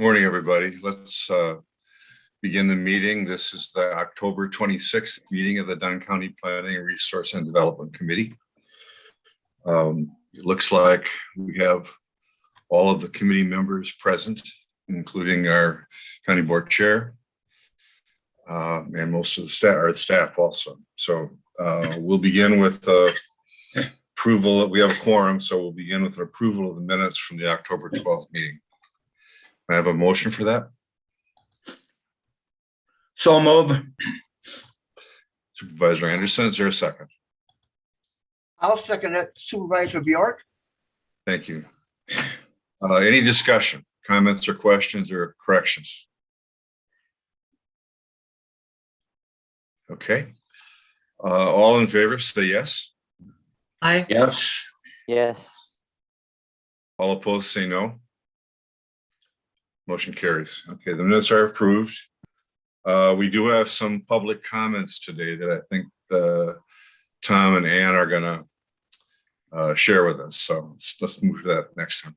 Morning, everybody. Let's begin the meeting. This is the October 26th meeting of the Dunn County Planning, Resource and Development Committee. It looks like we have all of the committee members present, including our county board chair and most of the staff, our staff also. So we'll begin with approval. We have a quorum, so we'll begin with an approval of the minutes from the October 12th meeting. I have a motion for that. So move. Supervisor Anderson, is there a second? I'll second it. Supervisor Bjork. Thank you. Any discussion, comments or questions or corrections? Okay. All in favor, say yes. Aye. Yes. Yes. All opposed, say no. Motion carries. Okay, the minutes are approved. We do have some public comments today that I think Tom and Ann are going to share with us. So let's move to that next time.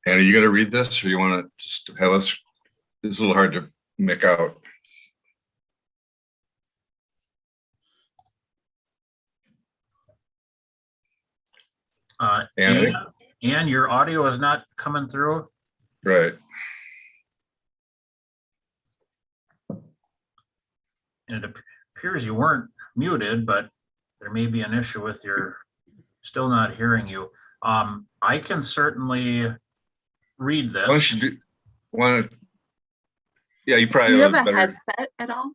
Ann, are you going to read this, or you want to just have us? It's a little hard to make out. And your audio is not coming through. Right. And it appears you weren't muted, but there may be an issue with your still not hearing you. I can certainly read this. Yeah, you probably Do you have a better headset at all?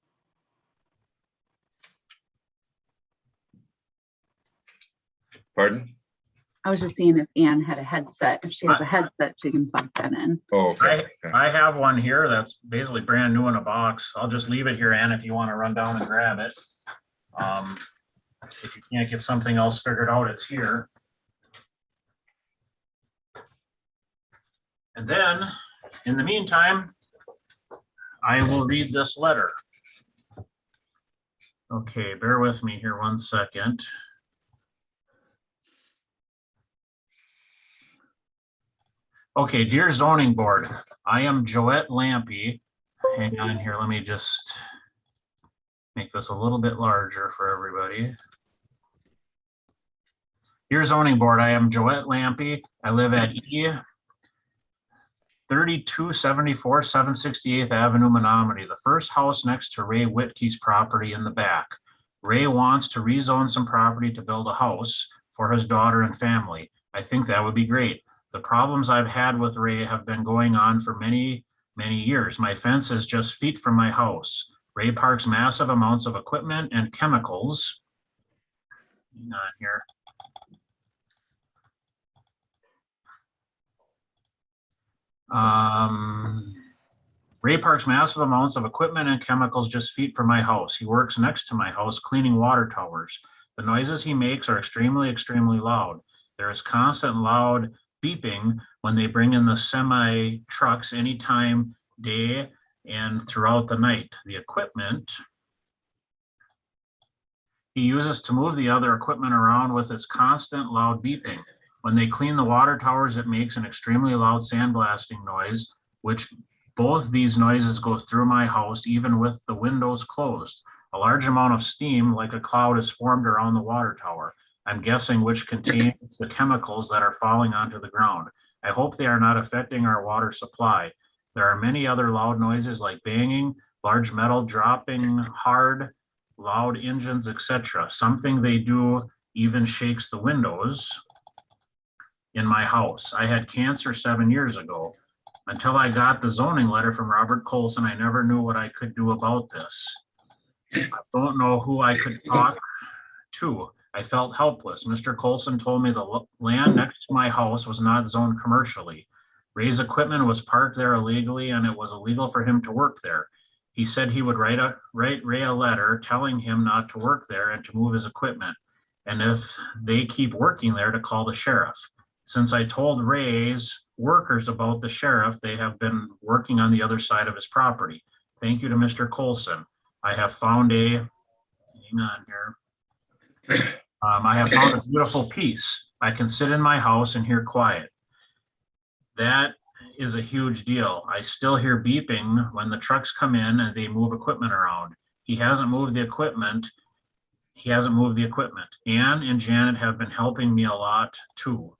Pardon? I was just seeing if Ann had a headset. If she has a headset, she can plug that in. Oh, okay. I have one here that's basically brand new in a box. I'll just leave it here, Ann, if you want to run down and grab it. If you can't get something else figured out, it's here. And then, in the meantime, I will read this letter. Okay, bear with me here 1 second. Okay, dear zoning board, I am Joette Lampy. Hang on here, let me just make this a little bit larger for everybody. Dear zoning board, I am Joette Lampy. I live at E 3274 768th Avenue, Menominee, the first house next to Ray Whitkey's property in the back. Ray wants to rezone some property to build a house for his daughter and family. I think that would be great. The problems I've had with Ray have been going on for many, many years. My fence is just feet from my house. Ray parks massive amounts of equipment and chemicals. Hang on here. Ray parks massive amounts of equipment and chemicals just feet from my house. He works next to my house cleaning water towers. The noises he makes are extremely, extremely loud. There is constant loud beeping when they bring in the semi trucks anytime day and throughout the night. The equipment he uses to move the other equipment around with its constant loud beeping. When they clean the water towers, it makes an extremely loud sandblasting noise, which both these noises go through my house, even with the windows closed. A large amount of steam, like a cloud, is formed around the water tower. I'm guessing which contains the chemicals that are falling onto the ground. I hope they are not affecting our water supply. There are many other loud noises like banging, large metal dropping, hard, loud engines, etc. Something they do even shakes the windows in my house. I had cancer 7 years ago. Until I got the zoning letter from Robert Colson, I never knew what I could do about this. I don't know who I could talk to. I felt helpless. Mr. Colson told me the land next to my house was not zoned commercially. Ray's equipment was parked there illegally, and it was illegal for him to work there. He said he would write Ray a letter telling him not to work there and to move his equipment, and if they keep working there, to call the sheriff. Since I told Ray's workers about the sheriff, they have been working on the other side of his property. Thank you to Mr. Colson. I have found a, hang on here. I have found a beautiful peace. I can sit in my house and hear quiet. That is a huge deal. I still hear beeping when the trucks come in and they move equipment around. He hasn't moved the equipment. Ann and Janet have been helping me a lot too.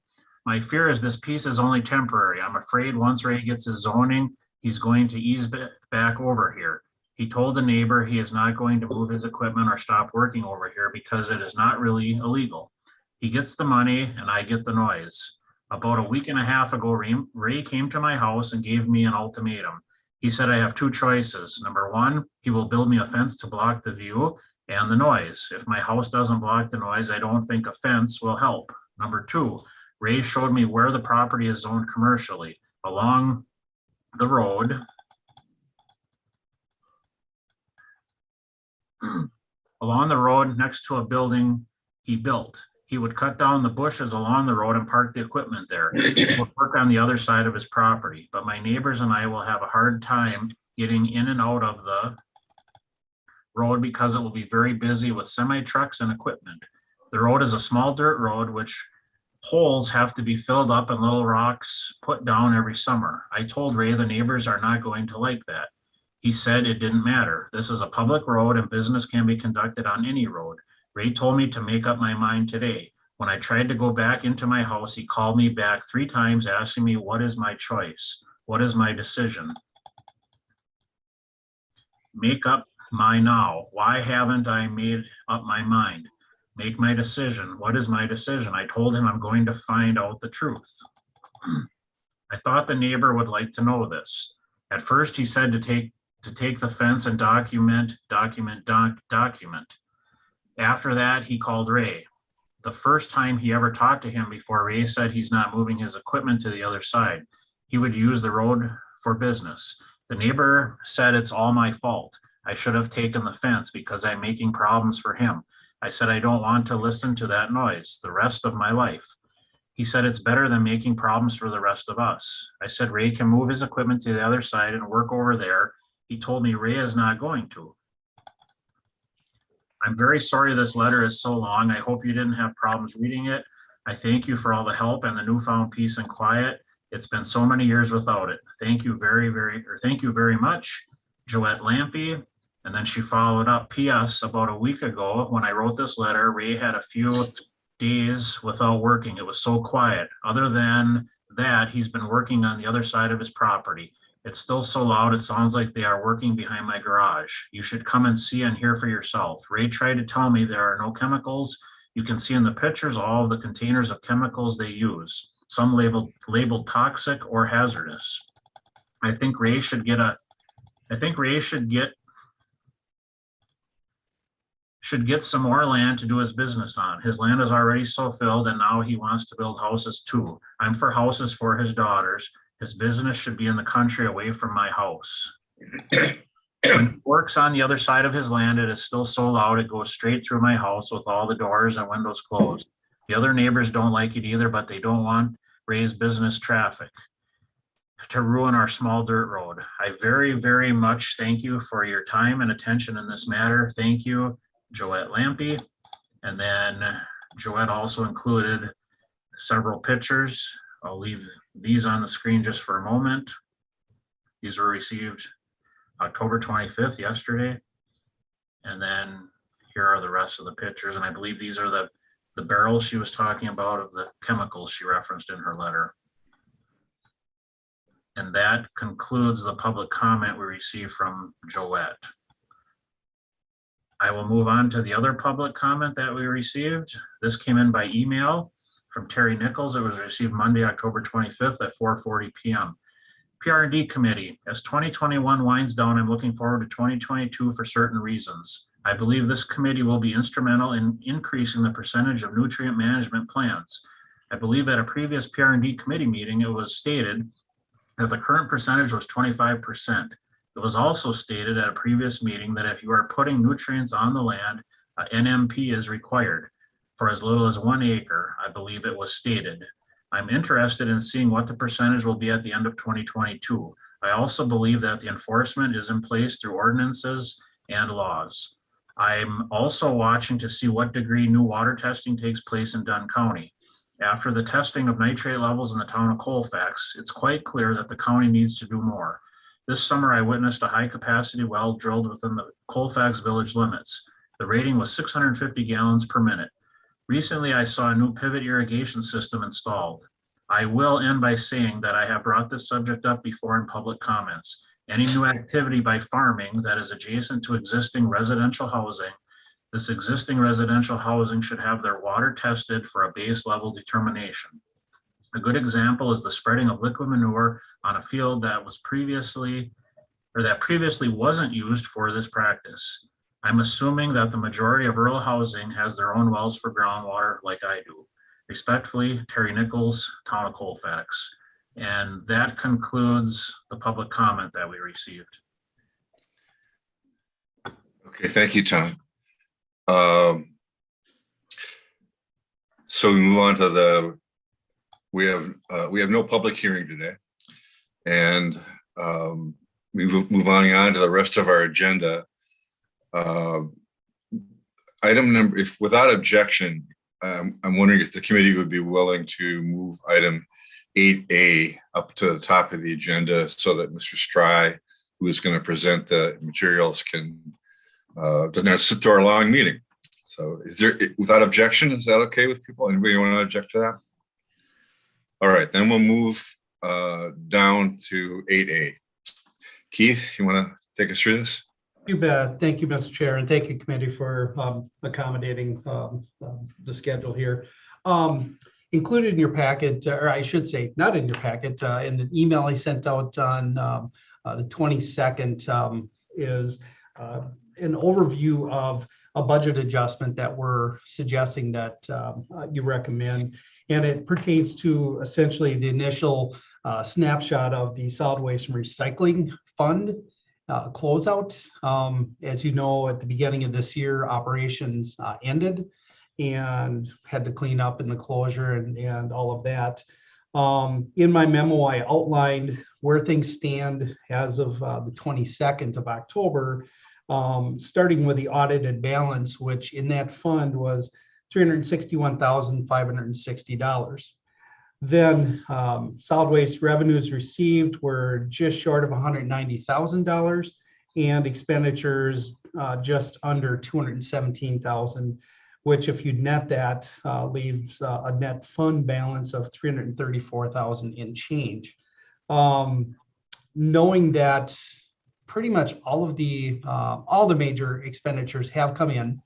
My fear is this piece is only temporary. I'm afraid once Ray gets his zoning, he's going to ease back over here. He told the neighbor he is not going to move his equipment or stop working over here because it is not really illegal. He gets the money and I get the noise. About a week and a half ago, Ray came to my house and gave me an ultimatum. He said I have two choices. Number one, he will build me a fence to block the view and the noise. If my house doesn't block the noise, I don't think a fence will help. Number two, Ray showed me where the property is zoned commercially along the road. Along the road next to a building he built. He would cut down the bushes along the road and park the equipment there. He would work on the other side of his property, but my neighbors and I will have a hard time getting in and out of the road because it will be very busy with semi trucks and equipment. The road is a small dirt road, which holes have to be filled up and little rocks put down every summer. I told Ray the neighbors are not going to like that. He said it didn't matter. This is a public road and business can be conducted on any road. Ray told me to make up my mind today. When I tried to go back into my house, he called me back 3 times asking me, what is my choice? What is my decision? Make up my now. Why haven't I made up my mind? Make my decision. What is my decision? I told him I'm going to find out the truth. I thought the neighbor would like to know this. At first, he said to take the fence and document. After that, he called Ray. The first time he ever talked to him before, Ray said he's not moving his equipment to the other side. He would use the road for business. The neighbor said it's all my fault. I should have taken the fence because I'm making problems for him. I said I don't want to listen to that noise the rest of my life. He said it's better than making problems for the rest of us. I said Ray can move his equipment to the other side and work over there. He told me Ray is not going to. I'm very sorry this letter is so long. I hope you didn't have problems reading it. I thank you for all the help and the newfound peace and quiet. It's been so many years without it. Thank you very much, Joette Lampy. And then she followed up, P.S. about a week ago when I wrote this letter, Ray had a few days without working. It was so quiet. Other than that, he's been working on the other side of his property. It's still so loud, it sounds like they are working behind my garage. You should come and see and hear for yourself. Ray tried to tell me there are no chemicals. You can see in the pictures all of the containers of chemicals they use, some labeled toxic or hazardous. I think Ray should get some more land to do his business on. His land is already so filled and now he wants to build houses too. I'm for houses for his daughters. His business should be in the country away from my house. When he works on the other side of his land, it is still so loud it goes straight through my house with all the doors and windows closed. The other neighbors don't like it either, but they don't want Ray's business traffic to ruin our small dirt road. I very much thank you for your time and attention in this matter. Thank you, Joette Lampy. And then Joette also included several pictures. I'll leave these on the screen just for a moment. These were received October 25th, yesterday. And then here are the rest of the pictures. And I believe these are the barrels she was talking about of the chemicals she referenced in her letter. And that concludes the public comment we received from Joette. I will move on to the other public comment that we received. This came in by email from Terry Nichols. It was received Monday, October 25th at 4:40 p.m. PR&D Committee, as 2021 winds down, I'm looking forward to 2022 for certain reasons. I believe this committee will be instrumental in increasing the percentage of nutrient management plans. I believe at a previous PR&D committee meeting, it was stated that the current percentage was 25%. It was also stated at a previous meeting that if you are putting nutrients on the land, NMP is required for as little as 1 acre, I believe it was stated. I'm interested in seeing what the percentage will be at the end of 2022. I also believe that the enforcement is in place through ordinances and laws. I'm also watching to see what degree new water testing takes place in Dunn County. After the testing of nitrate levels in the town of Colfax, it's quite clear that the county needs to do more. This summer, I witnessed a high-capacity well drilled within the Colfax village limits. The rating was 650 gallons per minute. Recently, I saw a new pivot irrigation system installed. I will end by saying that I have brought this subject up before in public comments. Any new activity by farming that is adjacent to existing residential housing, this existing residential housing should have their water tested for a base level determination. A good example is the spreading of liquid manure on a field that was previously wasn't used for this practice. I'm assuming that the majority of rural housing has their own wells for groundwater like I do. Respectfully, Terry Nichols, Town of Colfax. And that concludes the public comment that we received. Okay, thank you, Tom. So we move on to we have no public hearing today. And we move on to the rest of our agenda. Item number, if without objection, I'm wondering if the committee would be willing to move item 8A up to the top of the agenda so that Mr. Stry, who is going to present the materials, can doesn't have to sit through our long meeting. So is there, without objection, is that okay with people? Anybody want to object to that? All right, then we'll move down to 8A. Keith, you want to take us through this? You bet. Thank you, Mr. Chair, and thank you, committee, for accommodating the schedule here. Included in your packet, or I should say, not in your packet, in the email I sent out on the 22nd is an overview of a budget adjustment that we're suggesting that you recommend. And it pertains to essentially the initial snapshot of the solid waste and recycling fund closeout. As you know, at the beginning of this year, operations ended and had to clean up in the closure and all of that. In my memo, I outlined where things stand as of the 22nd of October, starting with the audited balance, which in that fund was $361,560. Then solid waste revenues received were just short of $190,000 and expenditures just under $217,000, which if you net that leaves a net fund balance of $334,000 in change. Knowing that pretty much all the major expenditures have come in,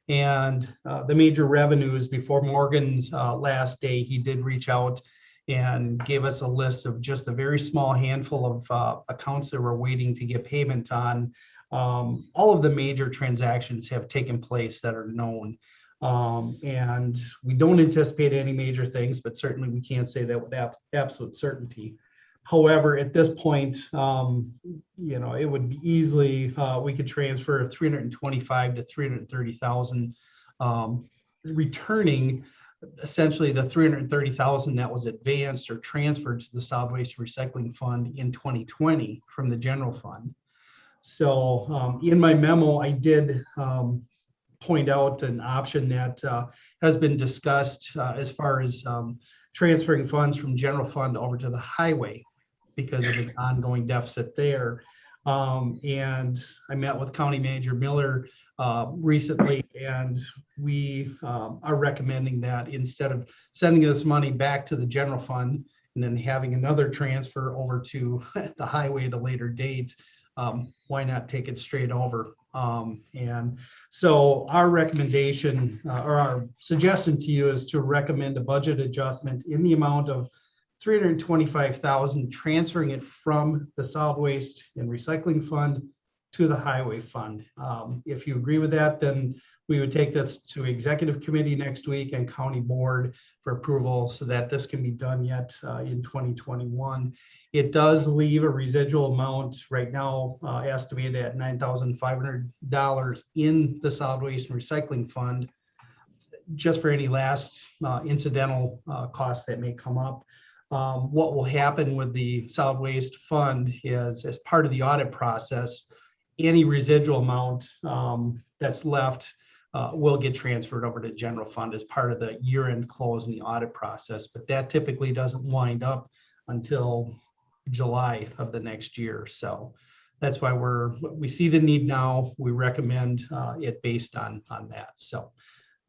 and the major revenues, before Morgan's last day, he did reach out and gave us a list of just a very small handful of accounts that were waiting to get payment on. All of the major transactions have taken place that are known. And we don't anticipate any major things, but certainly we can't say that with absolute certainty. However, at this point, it would be easily, we could transfer 325 to 330,000, returning essentially the 330,000 that was advanced or transferred to the solid waste recycling fund in 2020 from the general fund. So in my memo, I did point out an option that has been discussed as far as transferring funds from general fund over to the highway because of an ongoing deficit there. And I met with County Manager Miller recently, and we are recommending that instead of sending this money back to the general fund and then having another transfer over to the highway at a later date, why not take it straight over? And so our recommendation or our suggestion to you is to recommend a budget adjustment in the amount of $325,000, transferring it from the solid waste and recycling fund to the highway fund. If you agree with that, then we would take this to executive committee next week and county board for approval so that this can be done yet in 2021. It does leave a residual amount right now estimated at $9,500 in the solid waste and recycling fund, just for any last incidental costs that may come up. What will happen with the solid waste fund is, as part of the audit process, any residual amount that's left will get transferred over to general fund as part of the year-end close and the audit process. But that typically doesn't wind up until July of the next year. So that's why we see the need now. We recommend it based on that. So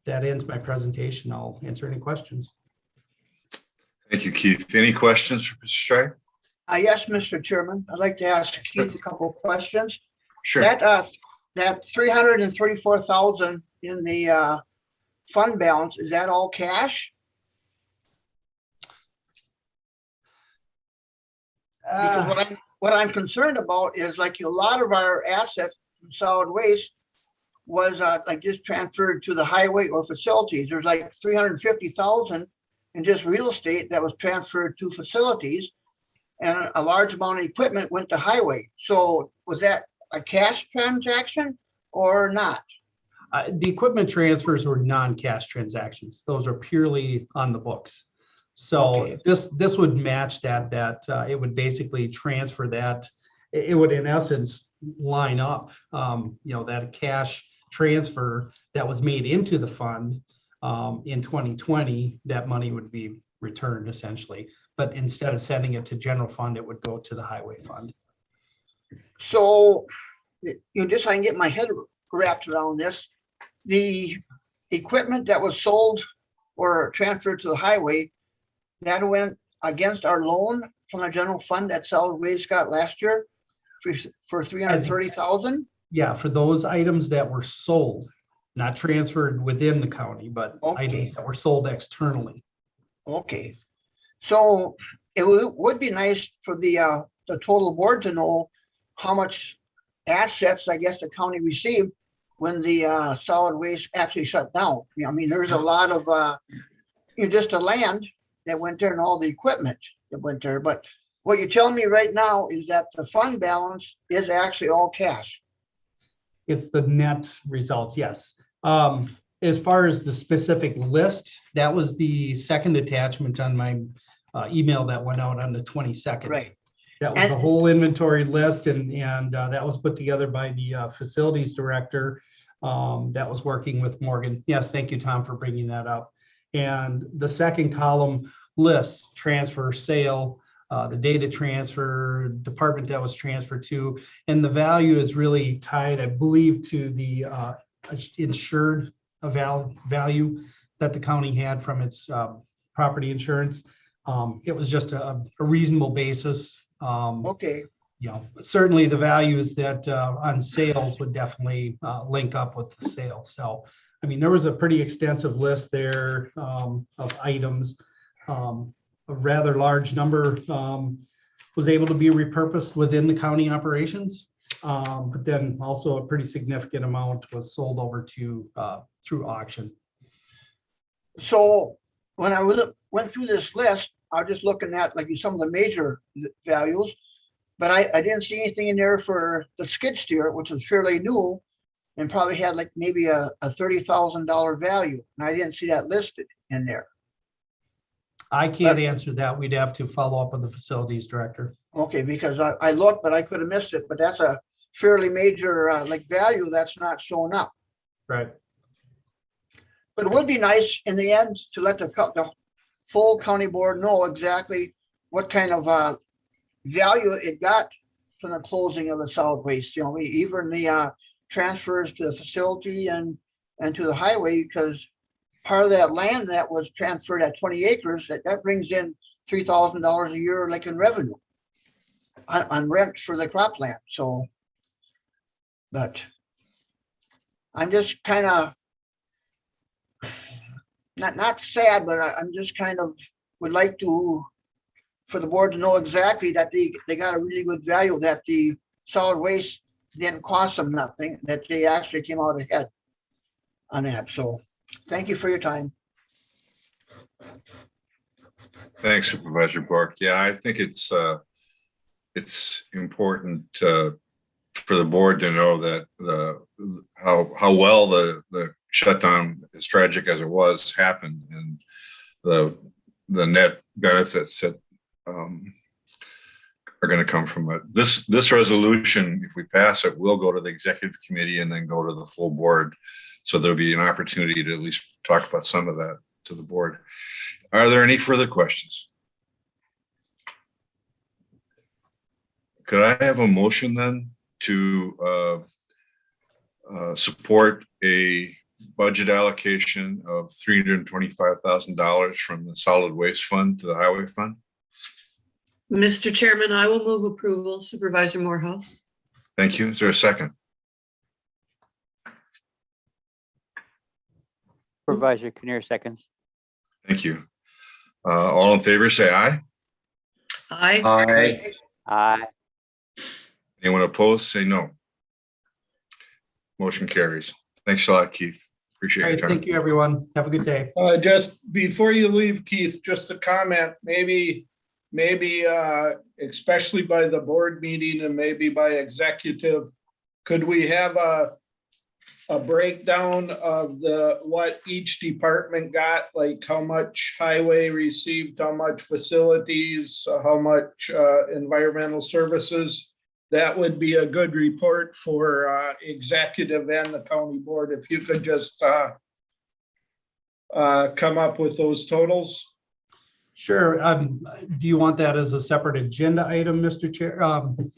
that ends my presentation. I'll answer any questions. Thank you, Keith. Any questions for Mr. Stride? Yes, Mr. Chairman, I'd like to ask Keith a couple of questions. Sure. That 334,000 in the fund balance, is that all cash? Because what I'm concerned about is like a lot of our assets from solid waste was like just transferred to the highway or facilities. There's like 350,000 in just real estate that was transferred to facilities, and a large amount of equipment went to highway. So was that a cash transaction or not? The equipment transfers were non-cash transactions. Those are purely on the books. So Okay. this would match that it would basically transfer that. It would in essence line up, that cash transfer that was made into the fund in 2020, that money would be returned essentially. But instead of sending it to general fund, it would go to the highway fund. So, just so I can get my head wrapped around this, the equipment that was sold or transferred to the highway, that went against our loan from the general fund that solid waste got last year for 330,000? Yeah, for those items that were sold, not transferred within the county, but Okay. items that were sold externally. Okay. So it would be nice for the total board to know how much assets, I guess, the county received when the solid waste actually shut down. I mean, there's a lot of, just the land that went there and all the equipment that went there. But what you're telling me right now is that the fund balance is actually all cash. It's the net results, yes. As far as the specific list, that was the second attachment on my email that went out on the 22nd. Right. That was the whole inventory list, and that was put together by the facilities director that was working with Morgan. Yes, thank you, Tom, for bringing that up. And the second column lists transfer, sale, the data transfer, department that was transferred to, and the value is really tied, I believe, to the insured value that the county had from its property insurance. It was just a reasonable basis. Okay. Certainly the values that on sales would definitely link up with the sale. So, I mean, there was a pretty extensive list there of items. A rather large number was able to be repurposed within the county operations. But then also a pretty significant amount was sold over to through auction. So when I went through this list, I was just looking at like some of the major values, but I didn't see anything in there for the skid steer, which was fairly new and probably had like maybe a $30,000 value. And I didn't see that listed in there. I can't answer that. We'd have to follow up with the facilities director. Okay, because I looked, but I could have missed it. But that's a fairly major like value that's not showing up. Right. But it would be nice in the end to let the full county board know exactly what kind of value it got from the closing of the solid waste. Even the transfers to the facility and to the highway, because part of that land that was transferred at 20 acres, that brings in $3,000 a year, like in revenue on rent for the cropland. So, but I'm just kind of not sad, but I'm just kind of would like for the board to know exactly that they got a really good value, that the solid waste didn't cost them nothing, that they actually came out ahead on that. So thank you for your time. Thanks, Supervisor Bork. Yeah, I think it's important for the board to know that how well the shutdown, as tragic as it was, happened, and the net benefits that are going to come from it. This resolution, if we pass it, will go to the executive committee and then go to the full board. So there'll be an opportunity to at least talk about some of that to the board. Are there any further questions? Could I have a motion then to support a budget allocation of $325,000 from the solid waste fund to the highway fund? Mr. Chairman, I will move approval. Supervisor Morehouse. Thank you. Is there a second? Supervisor Kinnear seconds. Thank you. All in favor, say aye. Aye. Aye. Aye. Anyone opposed, say no. Motion carries. Thanks a lot, Keith. All Appreciate right, your time. thank you, everyone. Have a good day. Just before you leave, Keith, just a comment, maybe, especially by the board meeting and maybe by executive, could we have a breakdown of what each department got, like how much highway received, how much facilities, how much environmental services? That would be a good report for executive and the county board. If you could just come up with those totals. Sure. Do you want that as a separate agenda item, Mr. Chair,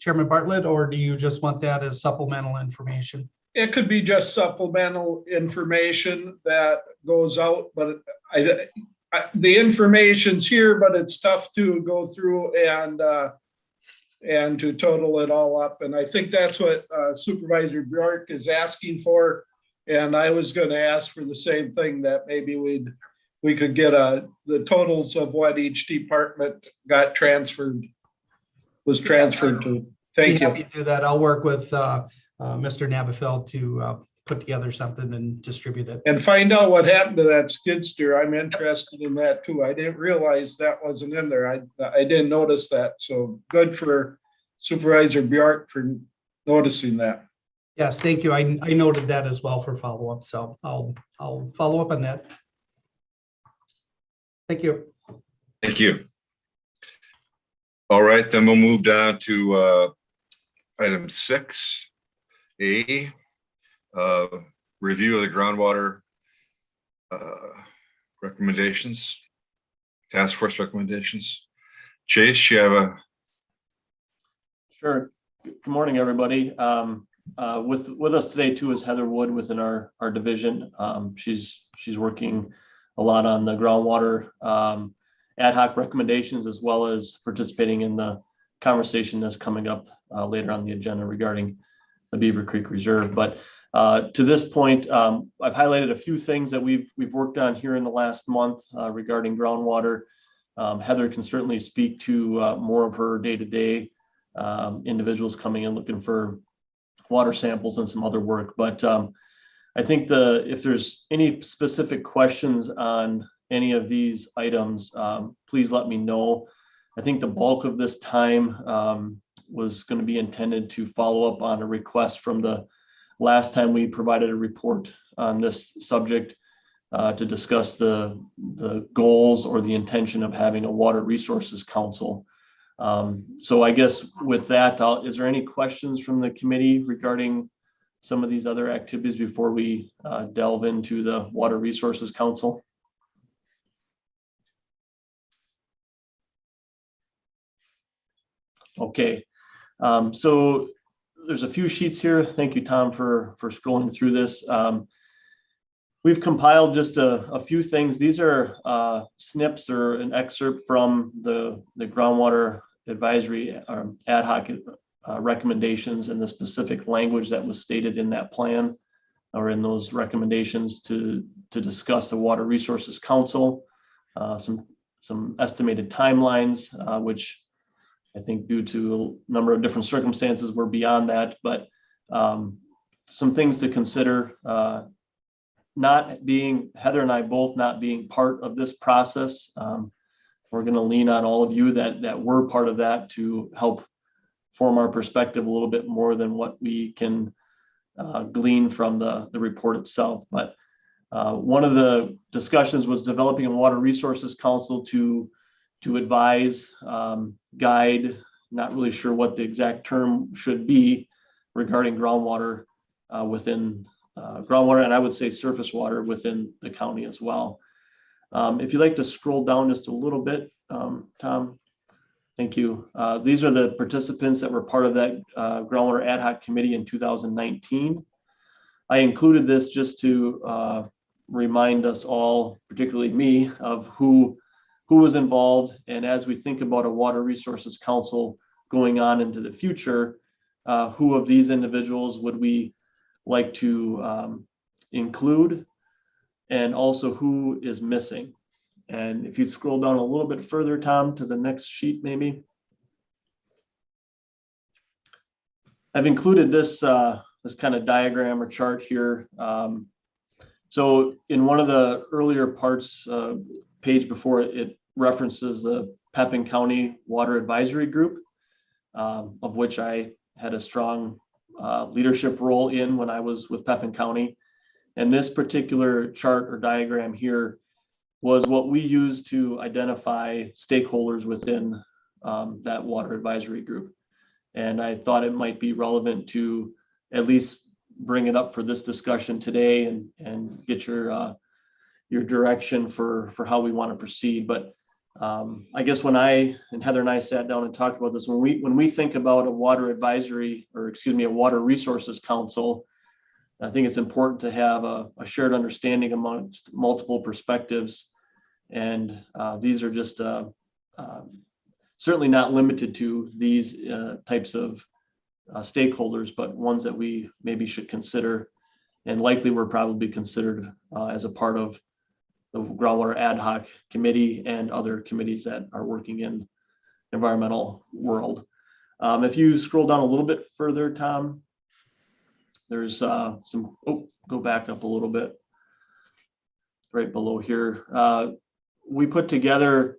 Chairman Bartlett, or do you just want that as supplemental information? It could be just supplemental information that goes out, but the information's here, but it's tough to go through and to total it all up. And I think that's what Supervisor Bjork is asking for. And I was going to ask for the same thing, that maybe we could get the totals of what each department got was transferred to. Thank you. Happy to do that. I'll work with Mr. Nabafel to put together something and distribute it. And find out what happened to that skid steer. I'm interested in that too. I didn't realize that wasn't in there. I didn't notice that. So good for Supervisor Bjork for noticing that. Yes, thank you. I noted that as well for follow-up. So I'll follow up on that. Thank you. Thank you. All right, then we'll move down to item 6A, review of the groundwater recommendations, task force recommendations. Chase, you have a... Sure. Good morning, everybody. With us today too is Heather Wood within our division. She's working a lot on the groundwater ad hoc recommendations, as well as participating in the conversation that's coming up later on the agenda regarding the Beaver Creek Reserve. But to this point, I've highlighted a few things that we've worked on here in the last month regarding groundwater. Heather can certainly speak to more of her day-to-day individuals coming in looking for water samples and some other work. But I think if there's any specific questions on any of these items, please let me know. I think the bulk of this time was going to be intended to follow up on a request from the last time we provided a report on this subject to discuss the goals or the intention of having a Water Resources Council. So I guess with that, is there any questions from the committee regarding some of these other activities before we delve into the Water Resources Council? Okay, so there's a few sheets here. Thank you, Tom, for scrolling through this. We've compiled just a few things. These are snips or an excerpt from the groundwater advisory ad hoc recommendations and the specific language that was stated in that plan or in those recommendations to discuss the Water Resources Council, some estimated timelines, which I think due to a number of different circumstances, we're beyond that, but some things to consider. Heather and I both not being part of this process. We're going to lean on all of you that were part of that to help form our perspective a little bit more than what we can glean from the report itself. But one of the discussions was developing a Water Resources Council to advise, guide, not really sure what the exact term should be regarding groundwater within groundwater, and I would say surface water within the county as well. If you'd like to scroll down just a little bit, Tom, thank you. These are the participants that were part of that groundwater ad hoc committee in 2019. I included this just to remind us all, particularly me, of who was involved. And as we think about a Water Resources Council going on into the future, who of these individuals would we like to include, and also who is missing? And if you'd scroll down a little bit further, Tom, to the next sheet, maybe. I've included this this kind of diagram or chart here. So in one of the earlier parts, page before it references the Pepin County Water Advisory Group, of which I had a strong leadership role in when I was with Pepin County. And this particular chart or diagram here was what we used to identify stakeholders within that water advisory group. And I thought it might be relevant to at least bring it up for this discussion today and get your direction for how we want to proceed. But I guess when I and Heather and I sat down and talked about this, when we think about a water advisory, or excuse me, a water resources council, I think it's important to have a shared understanding amongst multiple perspectives. And these are just certainly not limited to these types of stakeholders, but ones that we maybe should consider, and likely were probably considered as a part of the groundwater ad hoc committee and other committees that are working in environmental world. If you scroll down a little bit further, Tom, there's some, go back up a little bit, right below here. We put together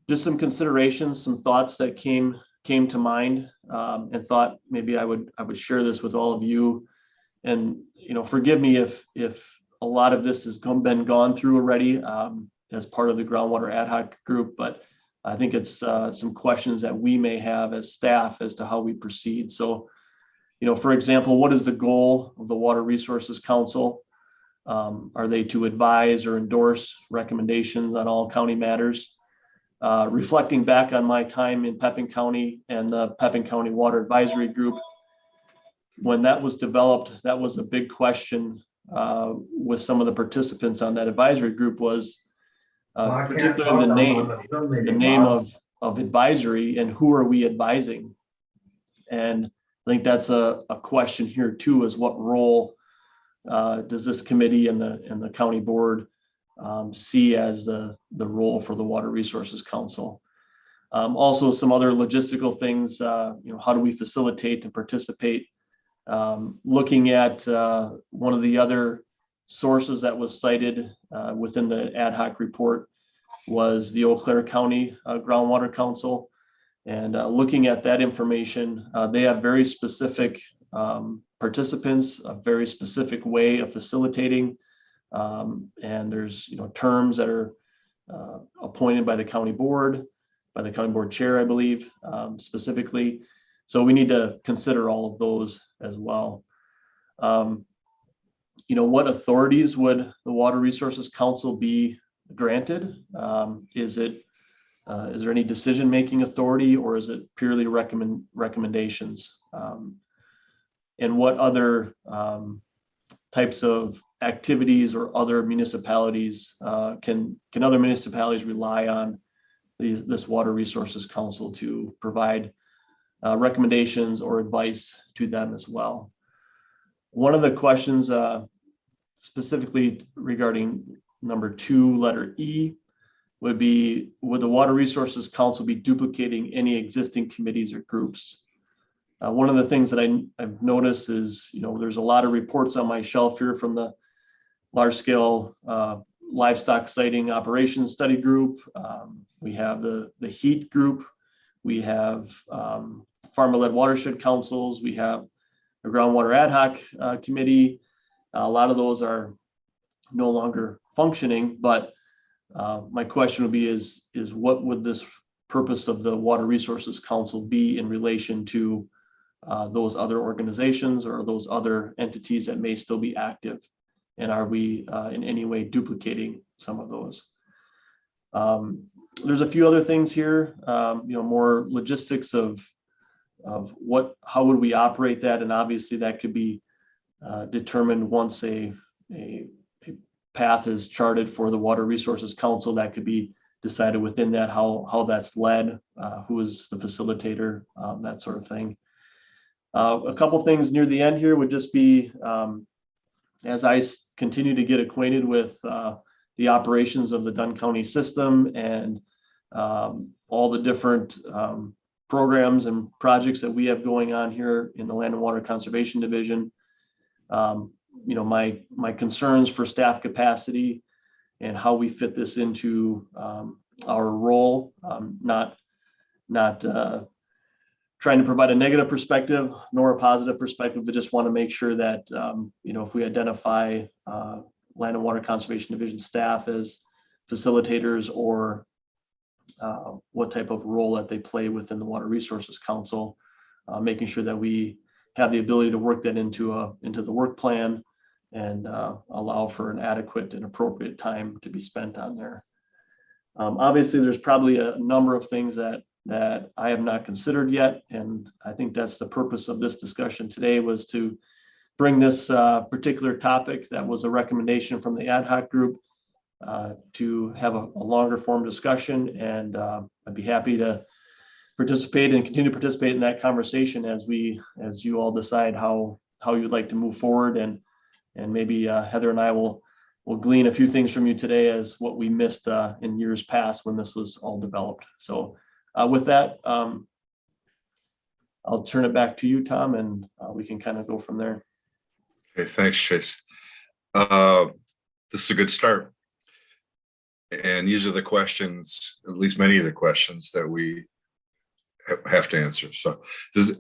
just some considerations, some thoughts that came to mind, and thought maybe I would share this with all of you. And forgive me if a lot of this has been gone through already as part of the groundwater ad hoc group, but I think it's some questions that we may have as staff as to how we proceed. So, for example, what is the goal of the Water Resources Council? Are they to advise or endorse recommendations on all county matters? Reflecting back on my time in Pepin County and the Pepin County Water Advisory Group, when that was developed, that was a big question with some of the participants on that advisory group, was particularly the name of advisory and who are we advising? And I think that's a question here too, is what role does this committee and the county board see as the role for the Water Resources Council? Also some other logistical things, how do we facilitate and participate? Looking at one of the other sources that was cited within the ad hoc report was the Eau Claire County Groundwater Council. And looking at that information, they have very specific participants, a very specific way of facilitating. And there's terms that are appointed by the county board chair, I believe, specifically. So we need to consider all of those as well. What authorities would the Water Resources Council be granted? Is there any decision-making authority, or is it purely recommendations? And what other types of activities or other municipalities can other municipalities rely on this Water Resources Council to provide recommendations or advice to them as well? One of the questions specifically regarding number 2, letter E, would be, would the Water Resources Council be duplicating any existing committees or groups? One of the things that I've noticed is, there's a lot of reports on my shelf here from the large scale livestock siting operations study group. We have the HEAT group. We have farmer-led watershed councils. We have a groundwater ad hoc committee. A lot of those are no longer functioning, but my question would be is what would this purpose of the Water Resources Council be in relation to those other organizations or those other entities that may still be active? And are we in any way duplicating some of those? There's a few other things here, more logistics of how would we operate that? And obviously that could be determined once a path is charted for the Water Resources Council. That could be decided within that, how that's led, who is the facilitator, that sort of thing. A couple things near the end here would just be, as I continue to get acquainted with the operations of the Dunn County system and all the different programs and projects that we have going on here in the Land and Water Conservation Division. My concerns for staff capacity and how we fit this into our role, not trying to provide a negative perspective nor a positive perspective, but just want to make sure that, if we identify Land and Water Conservation Division staff as facilitators or what type of role that they play within the Water Resources Council, making sure that we have the ability to work that into the work plan and allow for an adequate and appropriate time to be spent on there. Obviously, there's probably a number of things that I have not considered yet, and I think that's the purpose of this discussion today, was to bring this particular topic that was a recommendation from the ad hoc group to have a longer form discussion, and I'd be happy to participate and continue to participate in that conversation as you all decide how you'd like to move forward, and maybe Heather and I will glean a few things from you today as what we missed in years past when this was all developed. So with that, I'll turn it back to you, Tom, and we can kind of go from there. Okay, thanks, Chase. This is a good start. And these are the questions, at least many of the questions that we have to answer. So just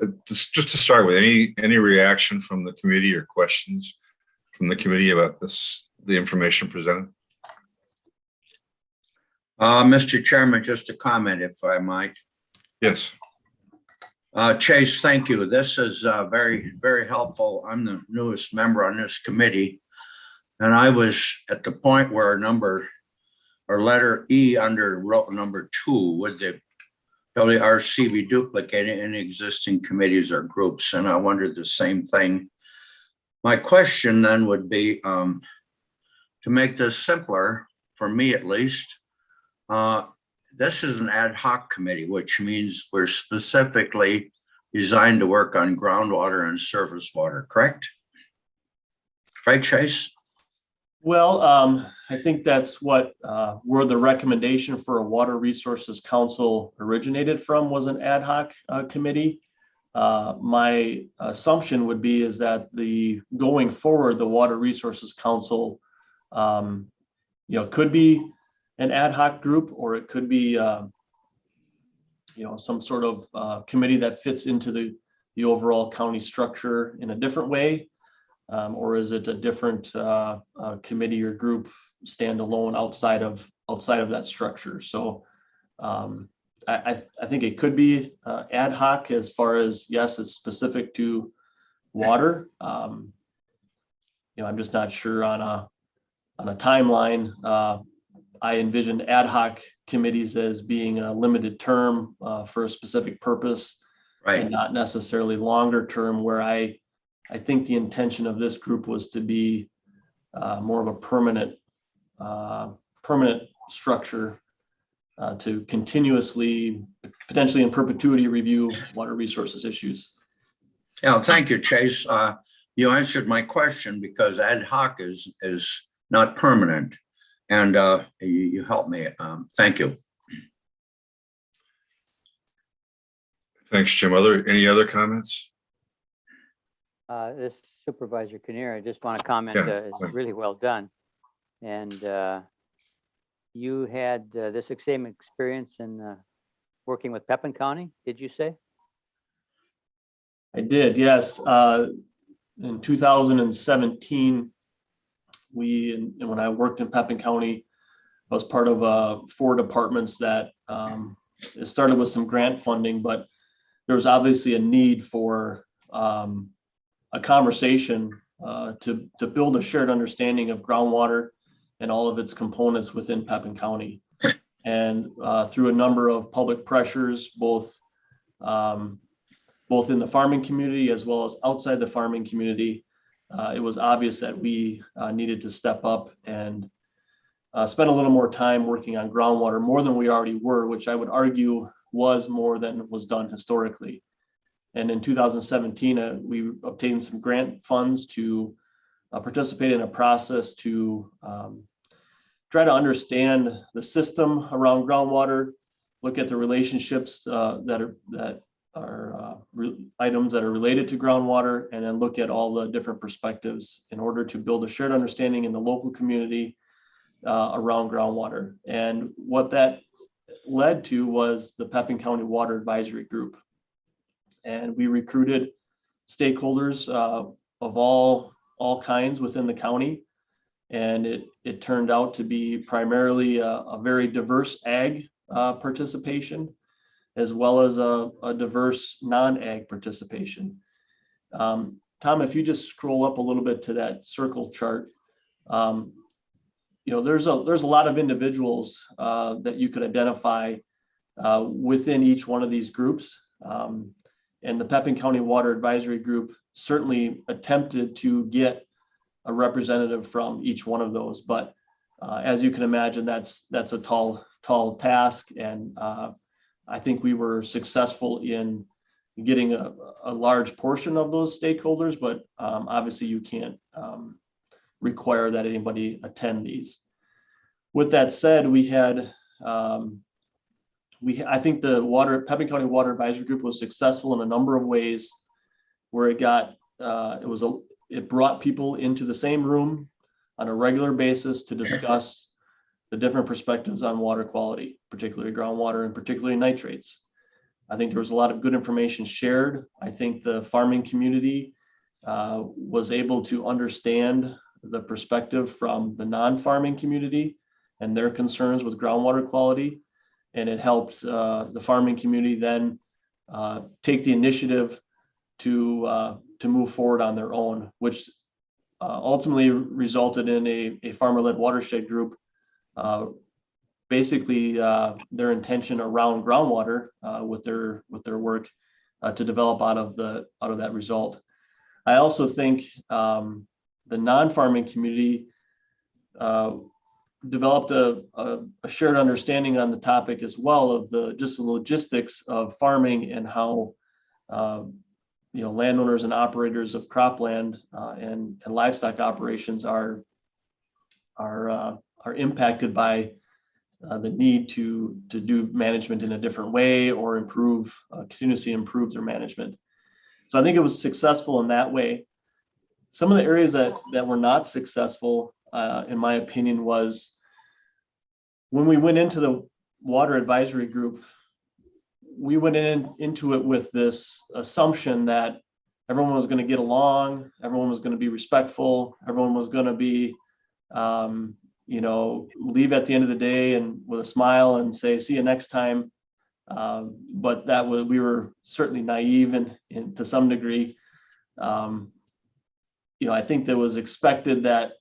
to start with, any reaction from the committee or questions from the committee about the information presented? Mr. Chairman, just a comment, if I might. Yes. Chase, thank you. This is very, very helpful. I'm the newest member on this committee, and I was at the point where letter E under row number 2, would the WRC be duplicated in existing committees or groups? And I wondered the same thing. My question then would be, to make this simpler, for me at least, this is an ad hoc committee, which means we're specifically designed to work on groundwater and surface water, correct? Right, Chase? Well, I think that's what where the recommendation for a Water Resources Council originated from, was an ad hoc committee. My assumption would be is that going forward, the Water Resources Council, could be an ad hoc group, or it could be, some sort of committee that fits into the overall county structure in a different way. Or is it a different committee or group standalone outside of that structure? So I think it could be ad hoc as far as, yes, it's specific to water. I'm just not sure on a timeline. I envisioned ad hoc committees as being a limited term for a specific purpose, right, and not necessarily longer term, where I think the intention of this group was to be more of a permanent structure to continuously, potentially in perpetuity, review water resources issues. Yeah, thank you, Chase. You answered my question, because ad hoc is not permanent, and you helped me. Thank you. Thanks, Jim. Any other comments? This Supervisor Kinnear, I just want to comment, Yeah, it's really well done. And you had this same experience in working with Pepin County, did you say? I did, yes. In 2017, when I worked in Pepin County, I was part of 4 departments that it started with some grant funding, but there was obviously a need for a conversation to build a shared understanding of groundwater and all of its components within Pepin County. And through a number of public pressures, both in the farming community as well as outside the farming community, it was obvious that we needed to step up and spend a little more time working on groundwater, more than we already were, which I would argue was more than was done historically. And in 2017, we obtained some grant funds to participate in a process to try to understand the system around groundwater, look at the relationships that are items that are related to groundwater, and then look at all the different perspectives in order to build a shared understanding in the local community around groundwater. And what that led to was the Pepin County Water Advisory Group. And we recruited stakeholders of all kinds within the county. And it turned out to be primarily a very diverse ag participation, as well as a diverse non-ag participation. Tom, if you just scroll up a little bit to that circle chart, there's a lot of individuals that you could identify within each one of these groups. And the Pepin County Water Advisory Group certainly attempted to get a representative from each one of those. But as you can imagine, that's a tall task. And I think we were successful in getting a large portion of those stakeholders, but obviously you can't require that anybody attend these. With that said, we had I think the Pepin County Water Advisory Group was successful in a number of ways, where it brought people into the same room on a regular basis to discuss the different perspectives on water quality, particularly groundwater and particularly nitrates. I think there was a lot of good information shared. I think the farming community was able to understand the perspective from the non-farming community and their concerns with groundwater quality. And it helped the farming community then take the initiative to move forward on their own, which ultimately resulted in a farmer-led watershed group. Basically, their intention around groundwater with their work to develop out of that result. I also think the non-farming community developed a shared understanding on the topic as well of the logistics of farming and how landowners and operators of cropland and livestock operations are impacted by the need to do management in a different way or continuously improve their management. So I think it was successful in that way. Some of the areas that were not successful, in my opinion, was when we went into the Water Advisory Group, we went into it with this assumption that everyone was going to get along, everyone was going to be respectful, everyone was going to be, leave at the end of the day and with a smile and say, see you next time. But we were certainly naive and to some degree. I think that was expected that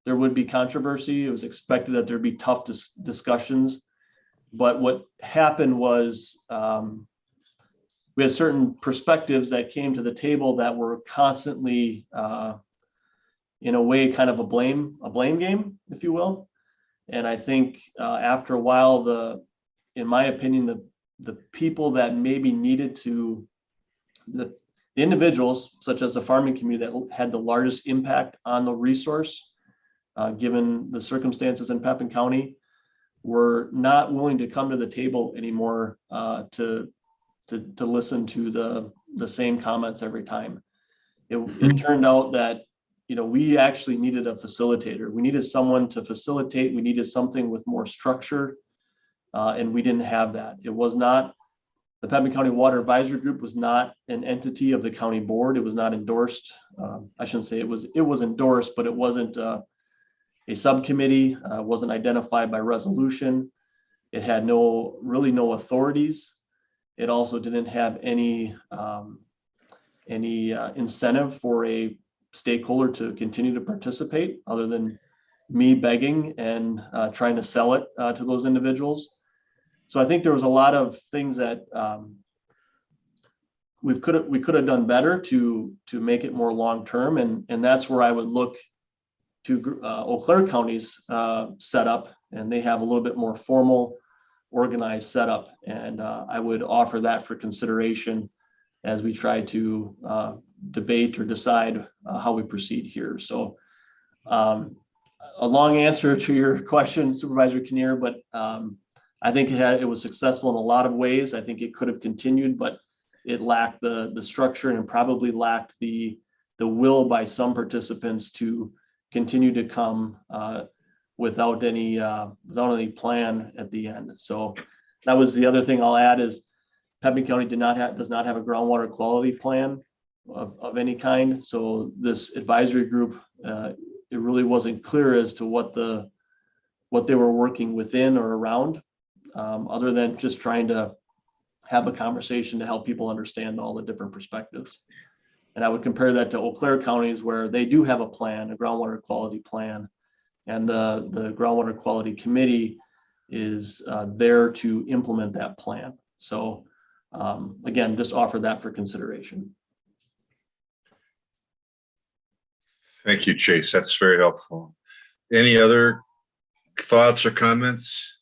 there would be controversy. It was expected that there'd be tough discussions. But what happened was we had certain perspectives that came to the table that were constantly, in a way, kind of a blame game, if you will. And I think after a while, in my opinion, the people that maybe needed to, the individuals, such as the farming community that had the largest impact on the resource, given the circumstances in Pepin County, were not willing to come to the table anymore to listen to the same comments every time. It turned out that we actually needed a facilitator. We needed someone to facilitate. We needed something with more structure, and we didn't have that. It was not, the Pepin County Water Advisory Group was not an entity of the county board. It was not endorsed. I shouldn't say it was endorsed, but it wasn't a subcommittee, wasn't identified by resolution. It had really no authorities. It also didn't have any incentive for a stakeholder to continue to participate other than me begging and trying to sell it to those individuals. So I think there was a lot of things that we could have done better to make it more long-term. And that's where I would look to Eau Claire County's setup, and they have a little bit more formal, organized setup. And I would offer that for consideration as we try to debate or decide how we proceed here. So a long answer to your question, Supervisor Kinnear, but I think it was successful in a lot of ways. I think it could have continued, but it lacked the structure and probably lacked the will by some participants to continue to come without any plan at the end. So that was the other thing I'll add is Pembina County does not have a groundwater quality plan of any kind. So this advisory group, it really wasn't clear as to what they were working within or around, other than just trying to have a conversation to help people understand all the different perspectives. And I would compare that to Eau Claire counties where they do have a plan, a groundwater quality plan, and the groundwater quality committee is there to implement that plan. So again, just offer that for consideration. Thank you, Chase. That's very helpful. Any other thoughts or comments?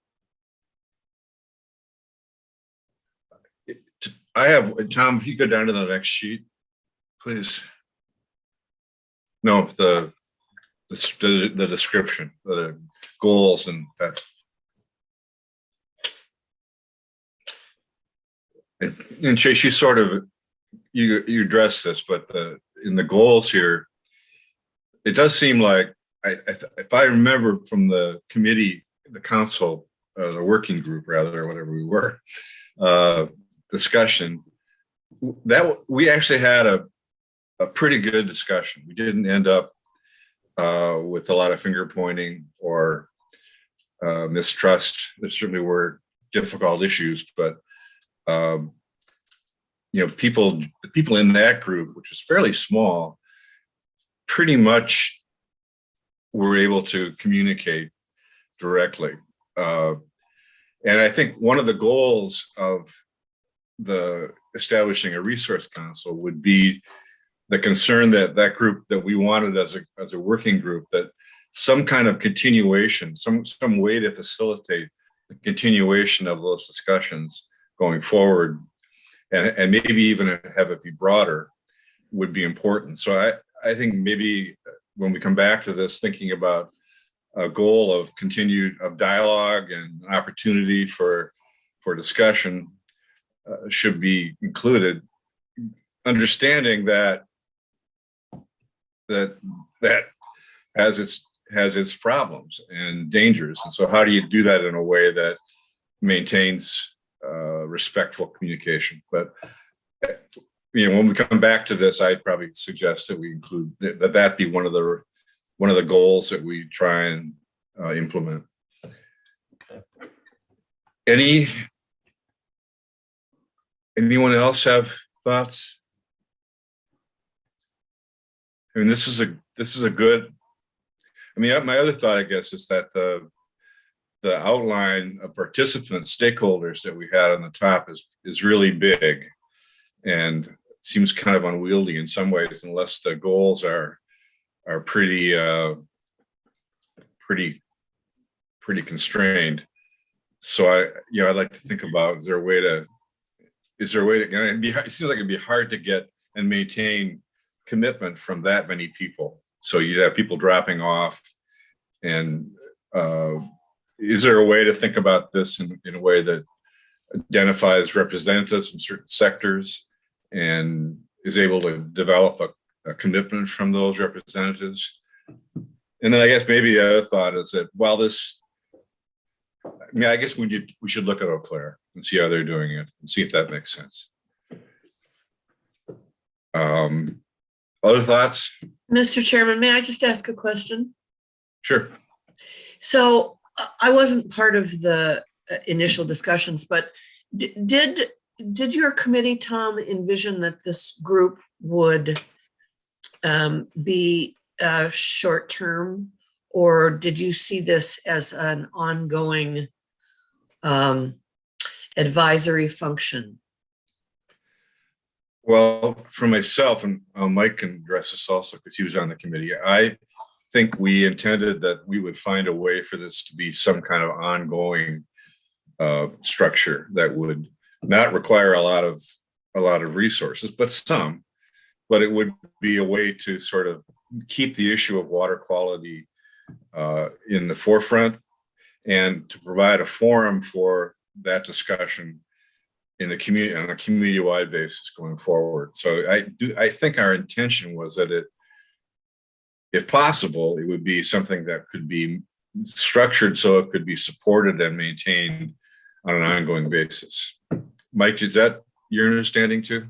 I have, Tom, if you go down to the next sheet, please. No, the description, the goals and that. And Chase, you sort of, you addressed this, but in the goals here, it does seem like, if I remember from the committee, the council, the working group rather, or whatever we were, discussion, that we actually had a pretty good discussion. We didn't end up with a lot of finger pointing or mistrust. There certainly were difficult issues, but the people in that group, which was fairly small, pretty much were able to communicate directly. And I think one of the goals of the establishing a resource council would be the concern that group that we wanted as a working group, that some kind of continuation, some way to facilitate the continuation of those discussions going forward, and maybe even have it be broader, would be important. So I think maybe when we come back to this, thinking about a goal of dialogue and opportunity for discussion should be included, understanding that has its problems and dangers. And so how do you do that in a way that maintains respectful communication? But when we come back to this, I'd probably suggest that we include that be one of the goals that we try and implement. Okay. Anyone else have thoughts? I mean, this is a good. I mean, my other thought, I guess, is that the outline of participants, stakeholders that we had on the top is really big, and seems kind of unwieldy in some ways, unless the goals are pretty constrained. So I'd like to think about, is there a way to, it seems like it'd be hard to get and maintain commitment from that many people. So you'd have people dropping off, and is there a way to think about this in a way that identifies representatives in certain sectors and is able to develop a commitment from those representatives? And then I guess maybe the other thought is that while I guess we should look at Eau Claire and see how they're doing it and see if that makes sense. Other thoughts? Mr. Chairman, may I just ask a question? Sure. So I wasn't part of the initial discussions, but did your committee, Tom, envision that this group would be short-term, or did you see this as an ongoing advisory function? Well, for myself, and Mike can address this also because he was on the committee, I think we intended that we would find a way for this to be some kind of ongoing structure that would not require a lot of resources, but it would be a way to sort of keep the issue of water quality in the forefront and to provide a forum for that discussion in the community on a community-wide basis going forward. So I think our intention was that if possible, it would be something that could be structured so it could be supported and maintained on an ongoing basis. Mike, is that your understanding too?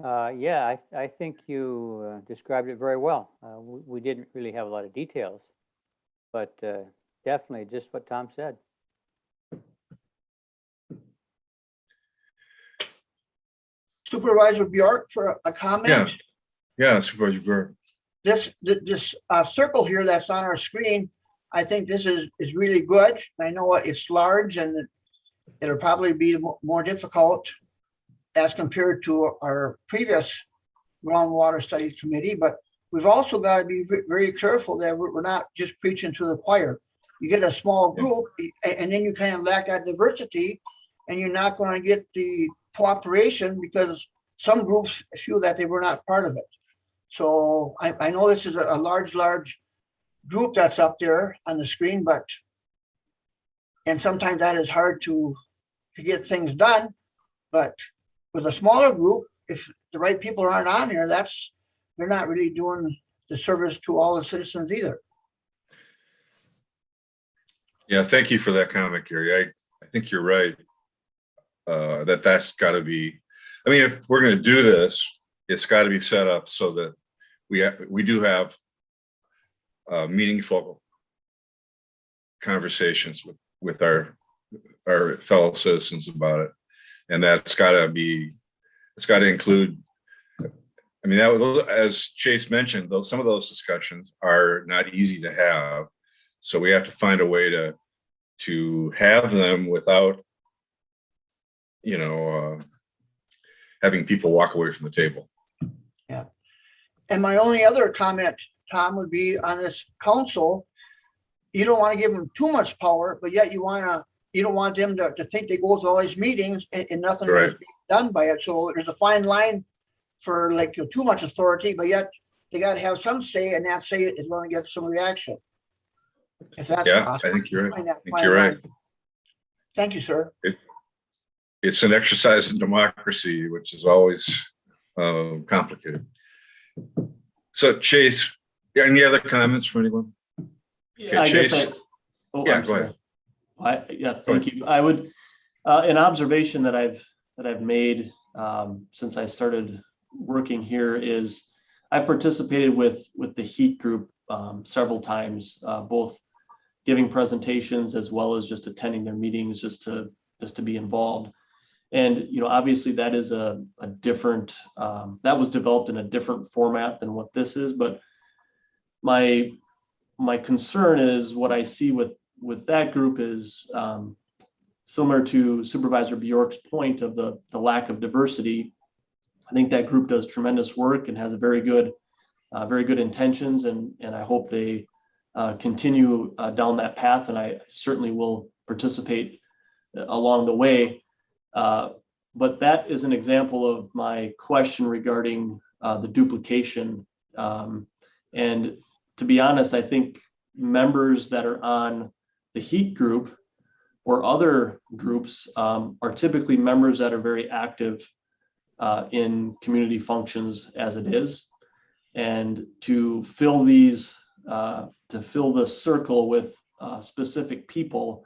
Yeah, I think you described it very well. We didn't really have a lot of details, but definitely just what Tom said. Supervisor Bjork for a comment. Yeah, Supervisor Bjork. This circle here that's on our screen, I think this is really good. I know it's large and it'll probably be more difficult as compared to our previous groundwater studies committee, but we've also got to be very careful that we're not just preaching to the choir. You get a small group and then you kind of lack that diversity and you're not going to get the cooperation because some groups feel that they were not part of it. So I know this is a large group that's up there on the screen, and sometimes that is hard to get things done. But with a smaller group, if the right people aren't on here, they're not really doing the service to all the citizens either. Yeah, thank you for that comment, Gary. I think you're right. That's got to be, I mean, if we're going to do this, it's got to be set up so that we do have meaningful conversations with our fellow citizens about it, and it's got to include. I mean, as Chase mentioned, some of those discussions are not easy to have, so we have to find a way to have them without, having people walk away from the table. Yeah. And my only other comment, Tom, would be on this council. You don't want to give them too much power, but yet you don't want them to think they go to all these meetings and nothing is being done by it. So there's a fine line for too much authority, but yet they got to have some say, and that say is going to get some reaction. If that's possible. I think you're right. I think you're right. Thank you, sir. It's an exercise in democracy, which is always complicated. So Chase, any other comments from anyone? Yeah, okay, Chase. Go ahead. Thank you. I would, an observation that I've made since I started working here is I participated with the HEAT group several times, both giving presentations as well as just attending their meetings just to be involved. And, obviously that is a different, that was developed in a different format than what this is. But my concern is what I see with that group is similar to Supervisor Bjork's point of the lack of diversity. I think that group does tremendous work and has very good intentions. And I hope they continue down that path. And I certainly will participate along the way. But that is an example of my question regarding the duplication. And to be honest, I think members that are on the HEAT group or other groups are typically members that are very active in community functions as it is. And to fill the circle with specific people,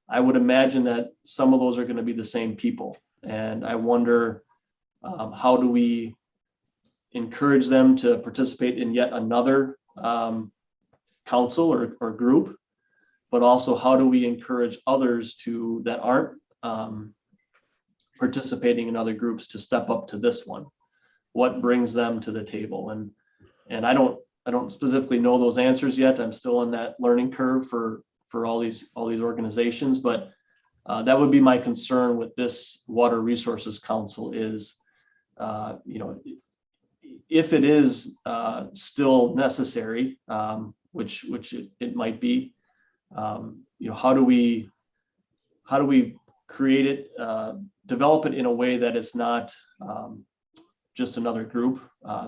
I would imagine that some of those are going to be the same people. And I wonder, how do we encourage them to participate in yet another council or group? but also how do we encourage others that aren't participating in other groups to step up to this one? What brings them to the table? And I don't specifically know those answers yet. I'm still in that learning curve for all these organizations, but that would be my concern with this Water Resources Council is, if it is still necessary, which it might be, how do we create it, develop it in a way that it's not just another group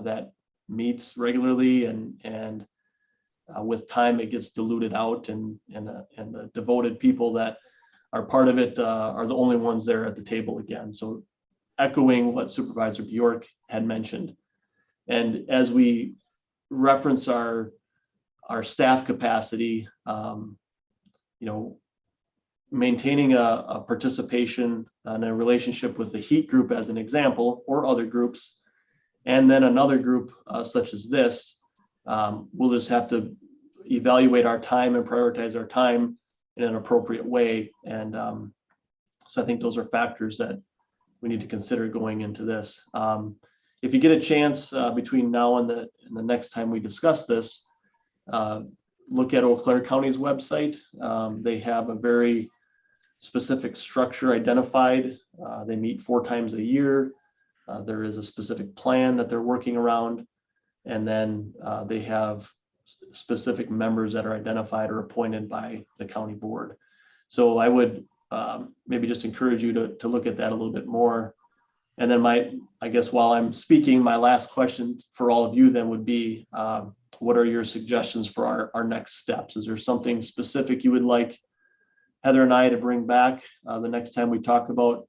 that meets regularly and with time it gets diluted out and the devoted people that are part of it are the only ones there at the table again. So echoing what Supervisor Bjork had mentioned. And as we reference our staff capacity, maintaining a participation and a relationship with the heat group as an example, or other groups, and then another group such as this, we'll just have to evaluate our time and prioritize our time in an appropriate way. And so I think those are factors that we need to consider going into this. If you get a chance between now and the next time we discuss this, look at Eau Claire County's website. They have a very specific structure identified. They meet 4 times a year. There is a specific plan that they're working around. And then they have specific members that are identified or appointed by the county board. So I would maybe just encourage you to look at that a little bit more. And then I guess while I'm speaking, my last question for all of you then would be, what are your suggestions for our next steps? Is there something specific you would like Heather and I to bring back the next time we talk about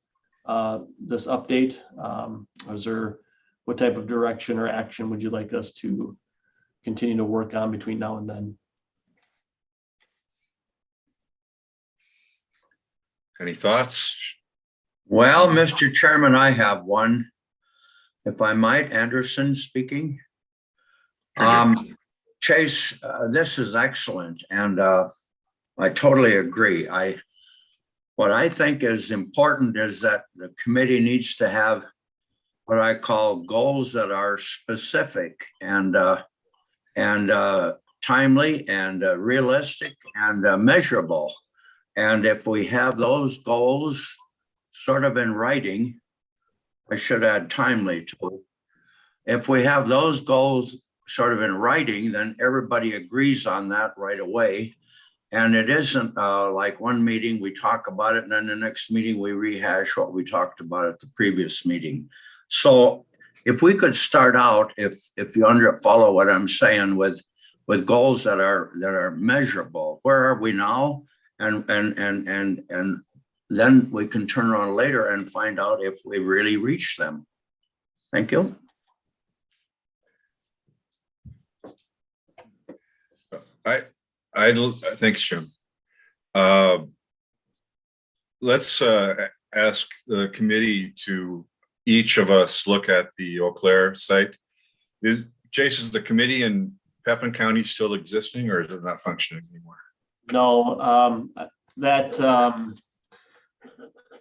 this update? Or is there, what type of direction or action would you like us to continue to work on between now and then? Any thoughts? Well, Mr. Chairman, I have one. If I might, Anderson speaking. Chase, this is excellent, and I totally agree. What I think is important is that the committee needs to have what I call goals that are specific and timely and realistic and measurable. And if we have those goals sort of in writing, I should add timely too. If we have those goals sort of in writing, then everybody agrees on that right away. And it isn't like one meeting we talk about it and then the next meeting we rehash what we talked about at the previous meeting. So if we could start out, if you follow what I'm saying, with goals that are measurable, where are we now? And then we can turn around later and find out if we really reach them. Thank you. Thanks, Jim. Let's ask the committee to each of us look at the Eau Claire site. Jason, is the committee in Pepin County still existing, or is it not functioning anymore? No,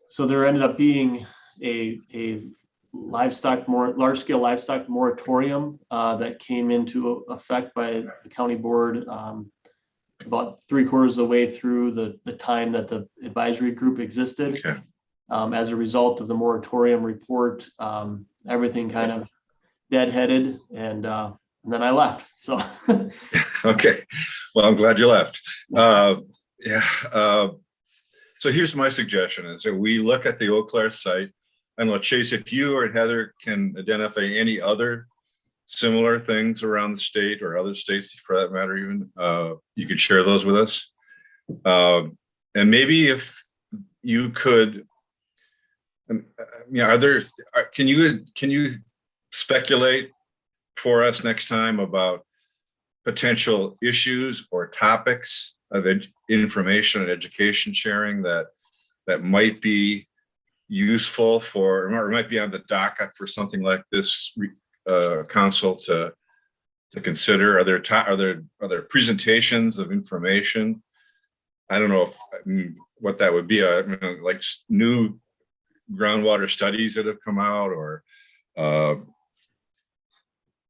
so there ended up being a large-scale livestock moratorium that came into effect by the county board about 3/4 of the way through the time that the advisory group existed. Okay. As a result of the moratorium report, everything kind of deadheaded, and then I left. So Okay, well, I'm glad you left. So here's my suggestion: is that we look at the Eau Claire site. I don't know, Chase, if you or Heather can identify any other similar things around the state or other states for that matter, even you could share those with us. And maybe if you could, can you speculate for us next time about potential issues or topics of information and education sharing that might be useful for, or might be on the docket for something like this council to consider? Are there presentations of information I don't know if, what that would be, I mean, like new groundwater studies that have come out, or,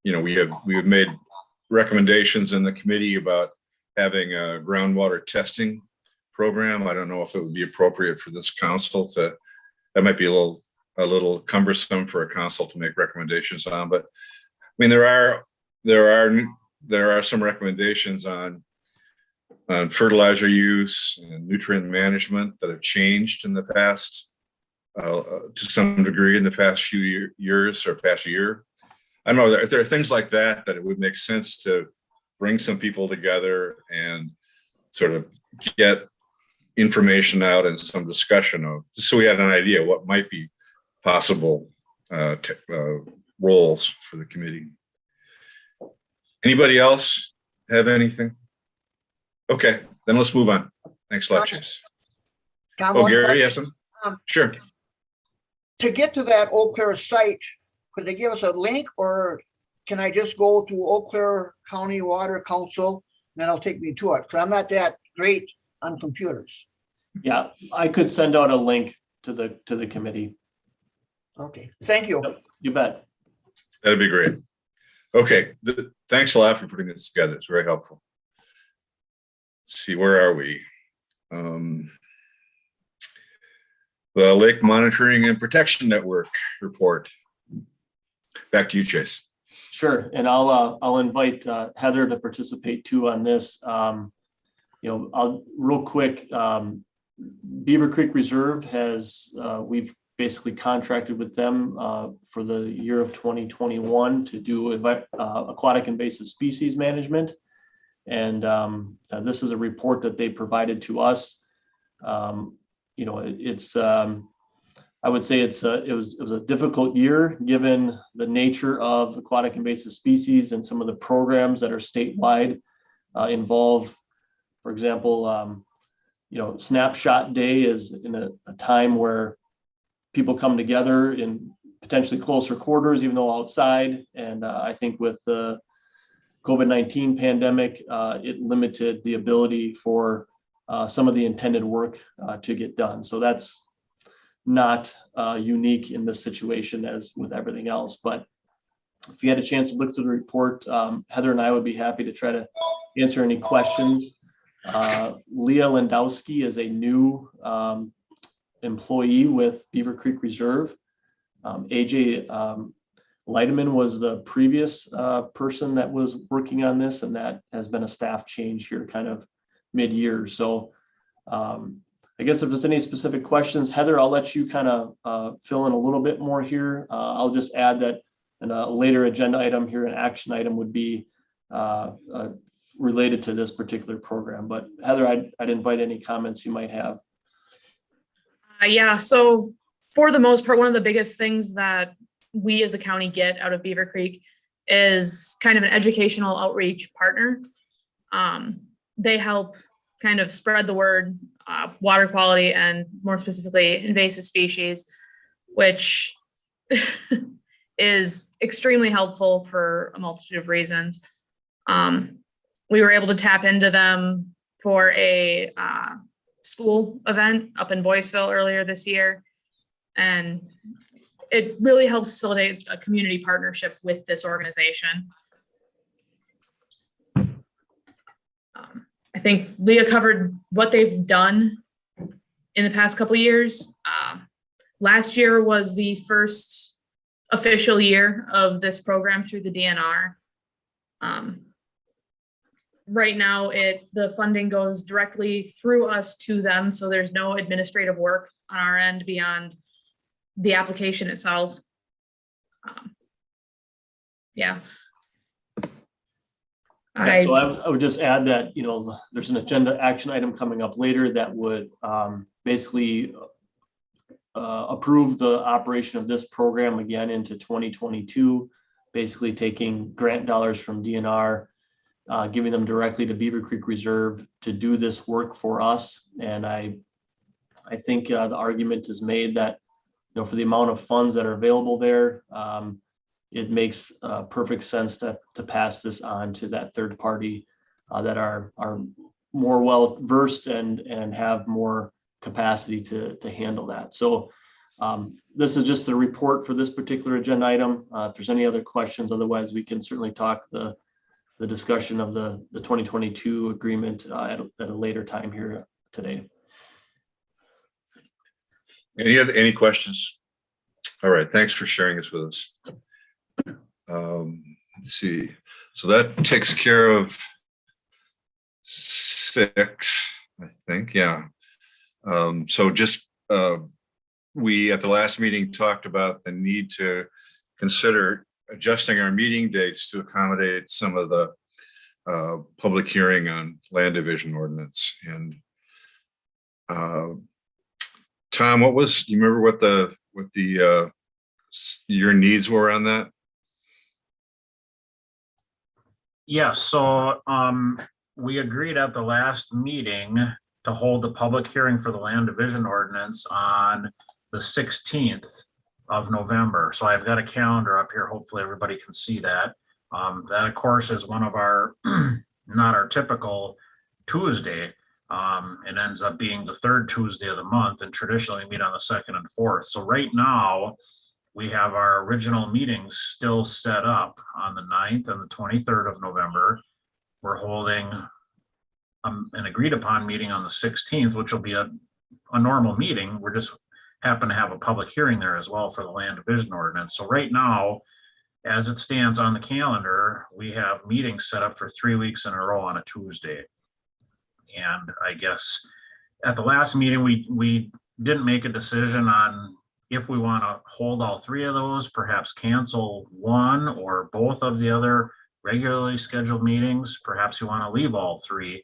we have made recommendations in the committee about having a groundwater testing program. I don't know if it would be appropriate for this council to, that might be a little cumbersome for a council to make recommendations on, but I mean, there are some recommendations on fertilizer use and nutrient management that have changed in the past, to some degree in the past few years or past year. I don't know, there are things like that it would make sense to bring some people together and sort of get information out and some discussion of, just so we had an idea what might be possible roles for the committee. Anybody else have anything? Okay, then let's move on. Thanks a lot, Chase. Tom, Oh, one Gary, you question. have some? Um, Sure. To get to that Eau Claire site, could they give us a link, or can I just go to Eau Claire County Water Council and that'll take me to it? Because I'm not that great on computers. Yeah, I could send out a link to the committee. Okay, thank you. Yep, you bet. That'd be great. Okay, thanks a lot for putting this together. It's very helpful. Let's see, where are we? The Lake Monitoring and Protection Network report. Back to you, Chase. Sure, and I'll invite Heather to participate too on this. I'll real quick. Beaver Creek Reserve has we've basically contracted with them for the year of 2021 to do aquatic invasive species management, and this is a report that they provided to us. It's I would say it was a difficult year given the nature of aquatic invasive species and some of the programs that are statewide involve. For example, Snapshot Day is in a time where people come together in potentially closer quarters, even though outside. And I think with the COVID-19 pandemic, it limited the ability for some of the intended work to get done. So that's not unique in this situation as with everything else. But if you had a chance to look through the report, Heather and I would be happy to try to answer any questions. Leah Landowski is a new employee with Beaver Creek Reserve. AJ Leiteman was the previous person that was working on this, and that has been a staff change here kind of mid-year. So I guess if there's any specific questions, Heather, I'll let you kind of fill in a little bit more here. I'll just add that in a later agenda item here, an action item would be related to this particular program. But Heather, I'd invite any comments you might have. Yeah, so for the most part, one of the biggest things that we as a county get out of Beaver Creek is kind of an educational outreach partner. They help kind of spread the word, water quality, and more specifically invasive species, which is extremely helpful for a multitude of reasons. We were able to tap into them for a school event up in Boyceville earlier this year. And it really helps facilitate a community partnership with this organization. I think Leah covered what they've done in the past couple of years. Last year was the first official year of this program through the DNR. Right now, the funding goes directly through us to them, so there's no administrative work on our end beyond the application itself. Yeah. Yeah, so I would just add that, there's an agenda action item coming up later that would basically approve the operation of this program again into 2022, basically taking grant dollars from DNR, giving them directly to Beaver Creek Reserve to do this work for us. And I think the argument is made that, for the amount of funds that are available there, it makes perfect sense to pass this on to that third party that our more well versed and have more capacity to handle that. So this is just a report for this particular agenda item. If there's any other questions, otherwise we can certainly talk the discussion of the 2022 agreement at a later time here today. Any questions? All right, thanks for sharing this with us. Let's see. So that takes care of 6, I think. Yeah. So just we at the last meeting talked about the need to consider adjusting our meeting dates to accommodate some of the public hearing on land division ordinance. And Tom, do you remember what the your needs were on that? Yes, so we agreed at the last meeting to hold the public hearing for the land division ordinance on the 16th of November. So I've got a calendar up here. Hopefully everybody can see that. That of course is one of our, not our typical Tuesday. It ends up being the 3rd Tuesday of the month, and traditionally we meet on the 2nd and 4th. So right now we have our original meetings still set up on the 9th and the 23rd of November. We're holding an agreed upon meeting on the 16th, which will be a normal meeting. We're just happen to have a public hearing there as well for the land division ordinance. So right now, as it stands on the calendar, we have meetings set up for 3 weeks in a row on a Tuesday. And I guess at the last meeting, we didn't make a decision on if we want to hold all 3 of those, perhaps cancel one or both of the other regularly scheduled meetings. Perhaps you want to leave all 3.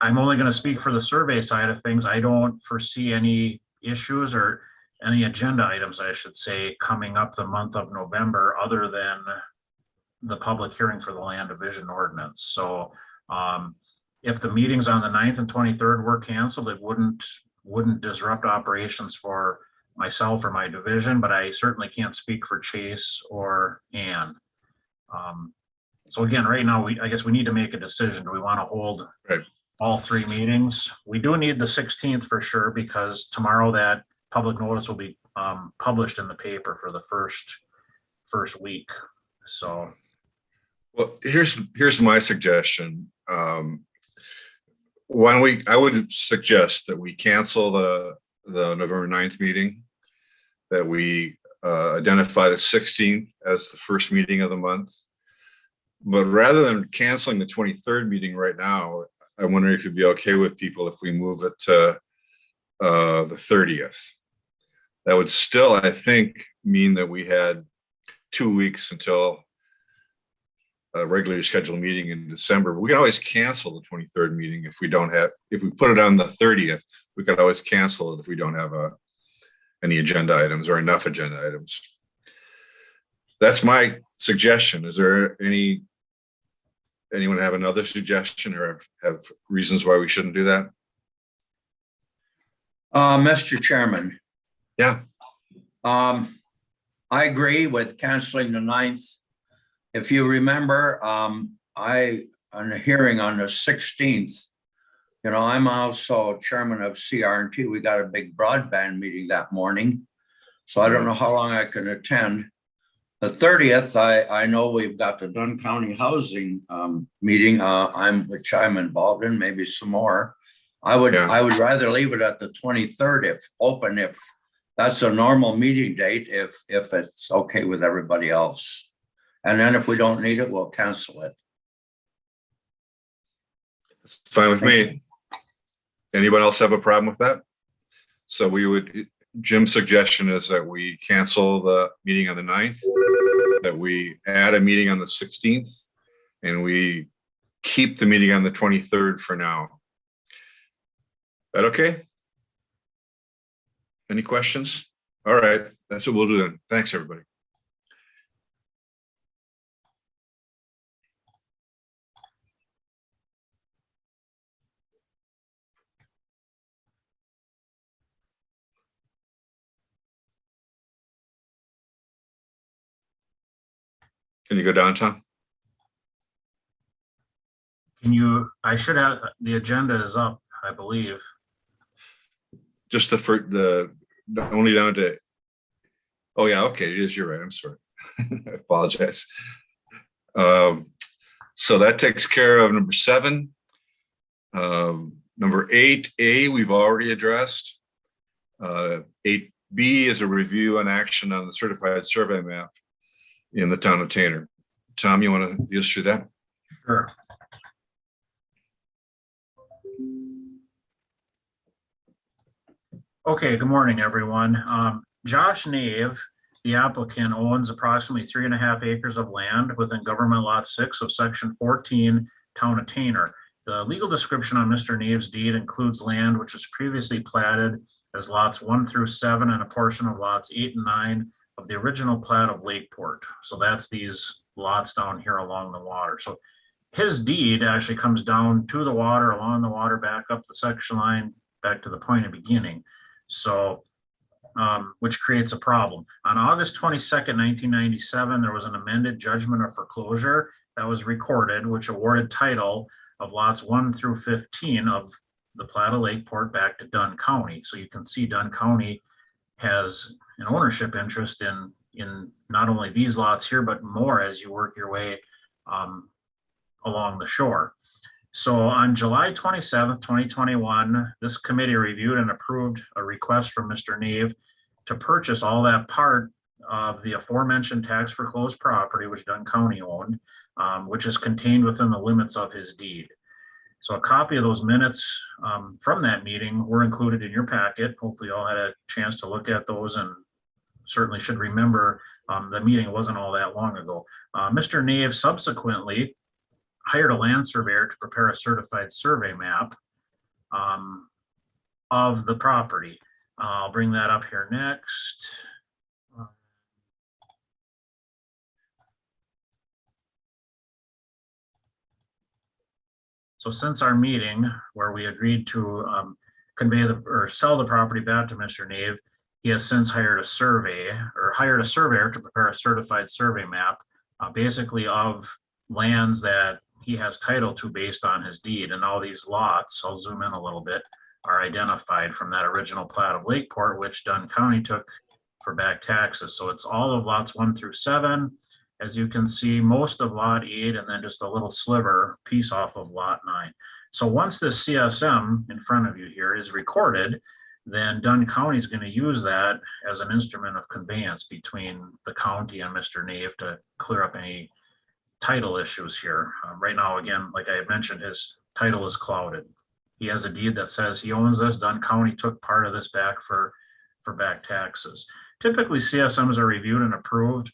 I'm only going to speak for the survey side of things. I don't foresee any issues or any agenda items, I should say, coming up the month of November other than the public hearing for the land division ordinance. So if the meetings on the 9th and 23rd were canceled, it wouldn't disrupt operations for myself or my division, but I certainly can't speak for Chase or Ann. So again, right now, I guess we need to make a decision. Do we want to hold all 3 meetings? We do need the 16th for sure, because tomorrow that public notice will be published in the paper for the first week. So, well, here's my suggestion. I would suggest that we cancel the November 9th meeting, that we identify the 16th as the first meeting of the month. But rather than canceling the 23rd meeting right now, I wonder if it'd be okay with people if we move it to the 30th. That would still, I think, mean that we had 2 weeks until a regularly scheduled meeting in December. We can always cancel the 23rd meeting if we put it on the 30th, we could always cancel it if we don't have any agenda items or enough agenda items. That's my suggestion. Is there anyone have another suggestion or have reasons why we shouldn't do that? Mr. Chairman. Yeah. I agree with canceling the 9th. If you remember, on a hearing on the 16th, I'm also chairman of CR&T. We got a big broadband meeting that morning. So I don't know how long I can attend. The 30th, I know we've got the Dunn County Housing meeting, which I'm involved in, maybe some more. I would rather leave it at the 23rd if that's a normal meeting date, if it's okay with everybody else. And then if we don't need it, we'll cancel it. It's fine with me. Anyone else have a problem with that? So Jim's suggestion is that we cancel the meeting on the 9th, that we add a meeting on the 16th, and we keep the meeting on the 23rd for now. That okay? Any questions? All right, that's what we'll do then. Thanks, everybody. Can you go down, Tom? Can you, I should have, the agenda is up, I believe. Just the only down to, oh yeah, okay, it is, you're right, I'm sorry. I apologize. So that takes care of number 7. Number 8A, we've already addressed. 8B is a review and action on the certified survey map in the town of Tanner. Tom, you want to lead us through that? Sure. Okay, good morning, everyone. Josh Nave, the applicant, owns approximately 3.5 acres of land within government lot 6 of section 14, town of Tanner. The legal description on Mr. Nave's deed includes land which was previously platted as lots 1 through 7 and a portion of lots 8 and 9 of the original plat of Lakeport. So that's these lots down here along the water. So his deed actually comes down to the water, along the water, back up the section line, back to the point of beginning. So, which creates a problem. On August 22nd, 1997, there was an amended judgment of foreclosure that was recorded, which awarded title of lots 1 through 15 of the plat of Lakeport back to Dunn County. So you can see Dunn County has an ownership interest in not only these lots here, but more as you work your way along the shore. So on July 27th, 2021, this committee reviewed and approved a request from Mr. Nave to purchase all that part of the aforementioned tax foreclosed property, which Dunn County owned, which is contained within the limits of his deed. So a copy of those minutes from that meeting were included in your packet. Hopefully you all had a chance to look at those, and certainly should remember the meeting wasn't all that long ago. Mr. Nave subsequently hired a land surveyor to prepare a certified survey map of the property. I'll bring that up here next. So since our meeting where we agreed to convey or sell the property back to Mr. Nave, he has since hired a surveyor to prepare a certified survey map, basically of lands that he has title to based on his deed. And all these lots, I'll zoom in a little bit, are identified from that original plat of Lakeport, which Dunn County took for back taxes. So it's all of lots 1 through 7. As you can see, most of lot 8, and then just a little sliver piece off of lot 9. So once this CSM in front of you here is recorded, then Dunn County is going to use that as an instrument of conveyance between the county and Mr. Nave to clear up any title issues here. Right now, again, like I had mentioned, his title is clouded. He has a deed that says he owns this. Dunn County took part of this back for back taxes. Typically, CSMs are reviewed and approved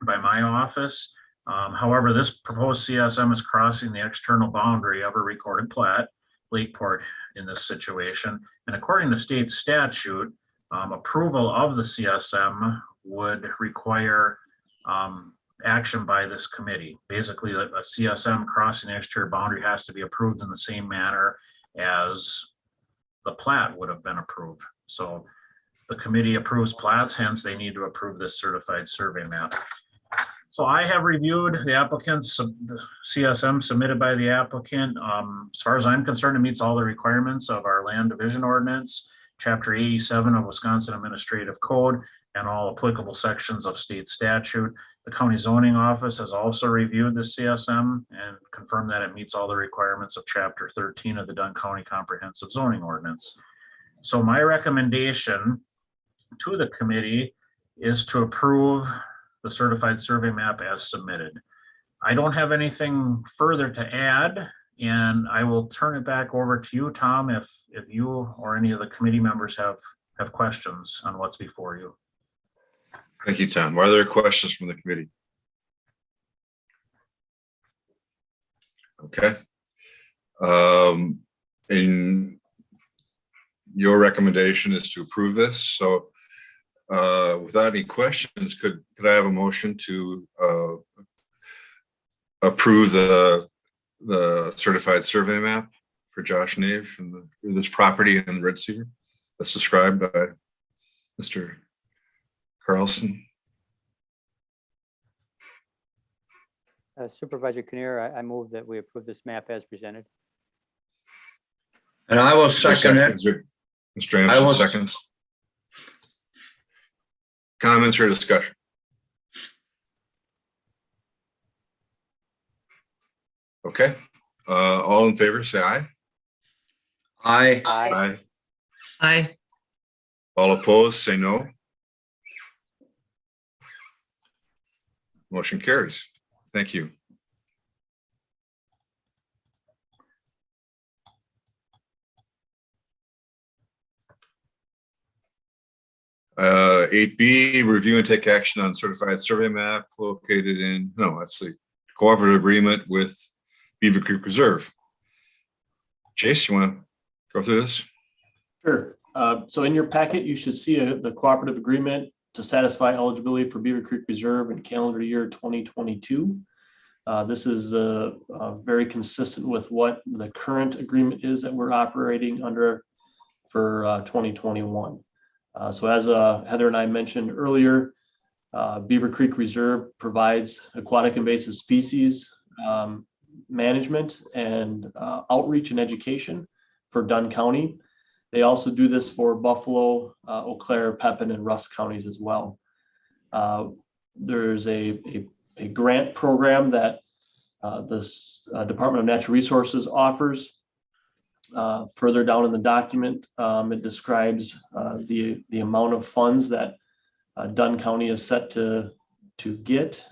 by my office. However, this proposed CSM is crossing the external boundary of a recorded plat, Lakeport in this situation. And according to state statute, approval of the CSM would require action by this committee. Basically, a CSM crossing the exterior boundary has to be approved in the same manner as the plat would have been approved. So the committee approves plats, hence they need to approve this certified survey map. So I have reviewed the applicant's the CSM submitted by the applicant. As far as I'm concerned, it meets all the requirements of our land division ordinance, chapter 87 of Wisconsin Administrative Code, and all applicable sections of state statute. The county zoning office has also reviewed the CSM and confirmed that it meets all the requirements of chapter 13 of the Dunn County Comprehensive Zoning Ordinance. So my recommendation to the committee is to approve the certified survey map as submitted. I don't have anything further to add, and I will turn it back over to you, Tom, if you or any of the committee members have questions on what's before you. Thank you, Tom. Are there questions from the committee? Okay. And your recommendation is to approve this. So without any questions, could I have a motion to approve the certified survey map for Josh Nave and this property in Red Cedar that's described by Mr. Carlson? Supervisor Kinnear, I move that we approve this map as presented. And I will second it. Mr. I will Anderson seconds. Comments or discussion? Okay, all in favor, say aye. Aye. Aye. Aye. All opposed, say no. Motion carries. Thank you. Eight B, review and take action on certified survey map located in, no, that's the cooperative agreement with Beaver Creek Reserve. Chase, you want to go through this? Sure. So in your packet, you should see the cooperative agreement to satisfy eligibility for Beaver Creek Reserve in calendar year 2022. This is very consistent with what the current agreement is that we're operating under for 2021. So as Heather and I mentioned earlier, Beaver Creek Reserve provides aquatic invasive species management and outreach and education for Dunn County. They also do this for Buffalo, Eau Claire, Pepin, and Rusk counties as well. There's a grant program that this Department of Natural Resources offers. Further down in the document, it describes the amount of funds that Dunn County is set to get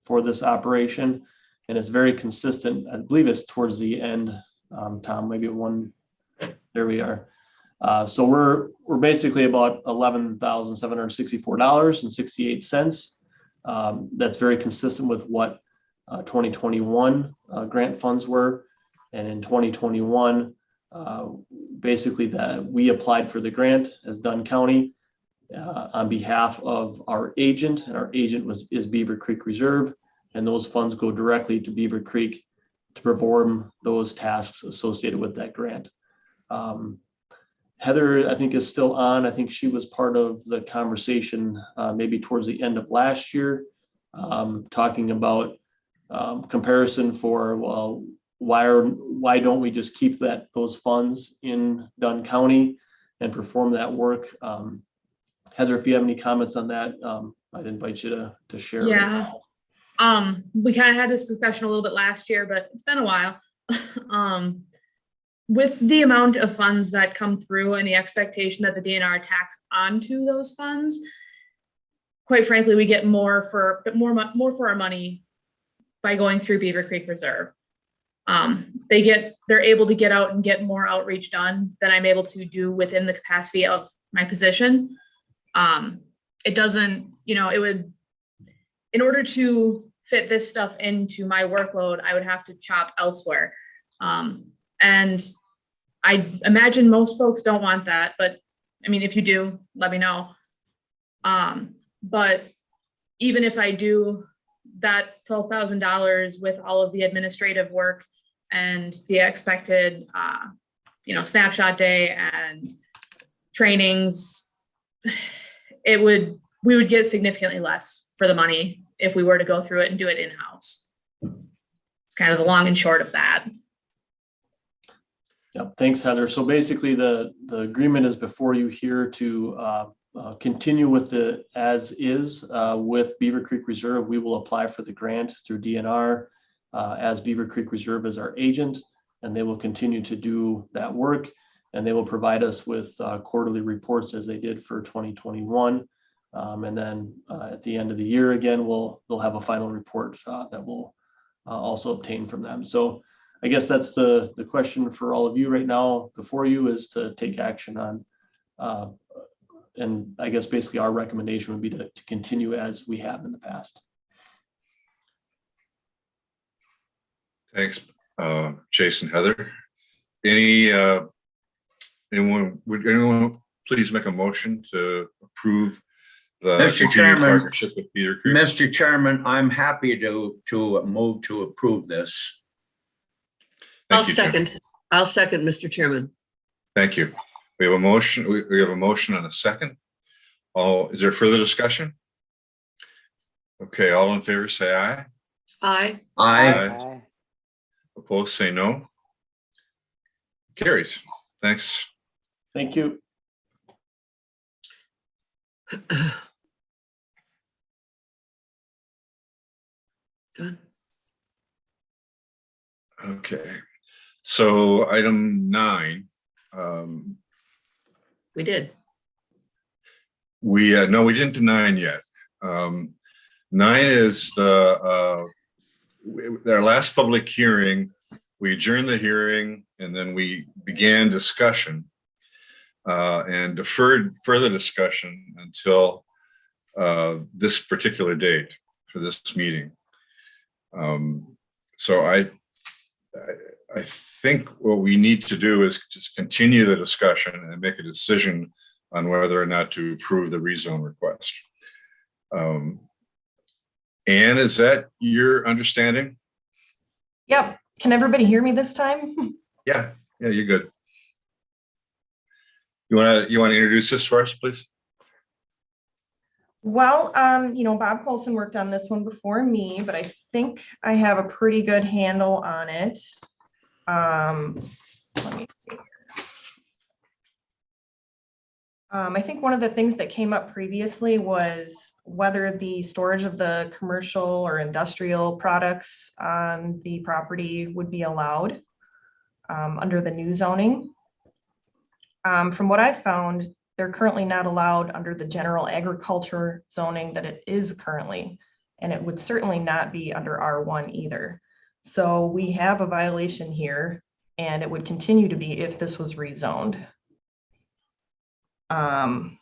for this operation, and it's very consistent. I believe it's towards the end, Tom, maybe one. There we are. So we're basically about $11,764.68. That's very consistent with what 2021 grant funds were. And in 2021, basically that we applied for the grant as Dunn County on behalf of our agent, and our agent is Beaver Creek Reserve, and those funds go directly to Beaver Creek to perform those tasks associated with that grant. Heather, I think, is still on. I think she was part of the conversation maybe towards the end of last year, talking about comparison for, well, why don't we just keep those funds in Dunn County and perform that work? Heather, if you have any comments on that, I'd invite you to share. Yeah. We kind of had this discussion a little bit last year, but it's been a while. With the amount of funds that come through and the expectation that the DNR tax onto those funds, quite frankly, we get more for our money by going through Beaver Creek Reserve. They're able to get out and get more outreach done than I'm able to do within the capacity of my position. It doesn't, it would, in order to fit this stuff into my workload, I would have to chop elsewhere. And I imagine most folks don't want that, but I mean, if you do, let me know. But even if I do that $12,000 with all of the administrative work and the expected, snapshot day and trainings, we would get significantly less for the money if we were to go through it and do it in-house. It's kind of the long and short of that. Yep. Thanks, Heather. So basically the agreement is before you here to continue with the as is with Beaver Creek Reserve. We will apply for the grant through DNR as Beaver Creek Reserve is our agent, and they will continue to do that work, and they will provide us with quarterly reports as they did for 2021. And then at the end of the year, again, they'll have a final report that we'll also obtain from them. So I guess that's the question for all of you right now before you, is to take action on, and I guess basically our recommendation would be to continue as we have in the past. Thanks, Chase and Heather. Would anyone please make a motion to approve the Mr. Chairman, partnership with Beaver Creek? Mr. Chairman, I'm happy to move to approve this. I'll second, Mr. Chairman. Thank you. We have a motion. We have a motion and a second. Is there further discussion? Okay, all in favor, say aye. Aye. Aye. Aye. Opposed, say no. Carries. Thanks. Thank you. Good. Okay. So item 9, We did. no, we didn't do 9 yet. 9 is our last public hearing. We adjourned the hearing and then we began discussion and deferred further discussion until this particular date for this meeting. So I think what we need to do is just continue the discussion and make a decision on whether or not to approve the rezone request. Anne, is that your understanding? Yep. Can everybody hear me this time? Yeah, you're good. You want to introduce this for us, please? Well, Bob Colson worked on this one before me, but I think I have a pretty good handle on it. Let me see. I think one of the things that came up previously was whether the storage of the commercial or industrial products on the property would be allowed under the new zoning. From what I've found, they're currently not allowed under the general agriculture zoning that it is currently, and it would certainly not be under R1 either. So we have a violation here, and it would continue to be if this was rezoned. I'm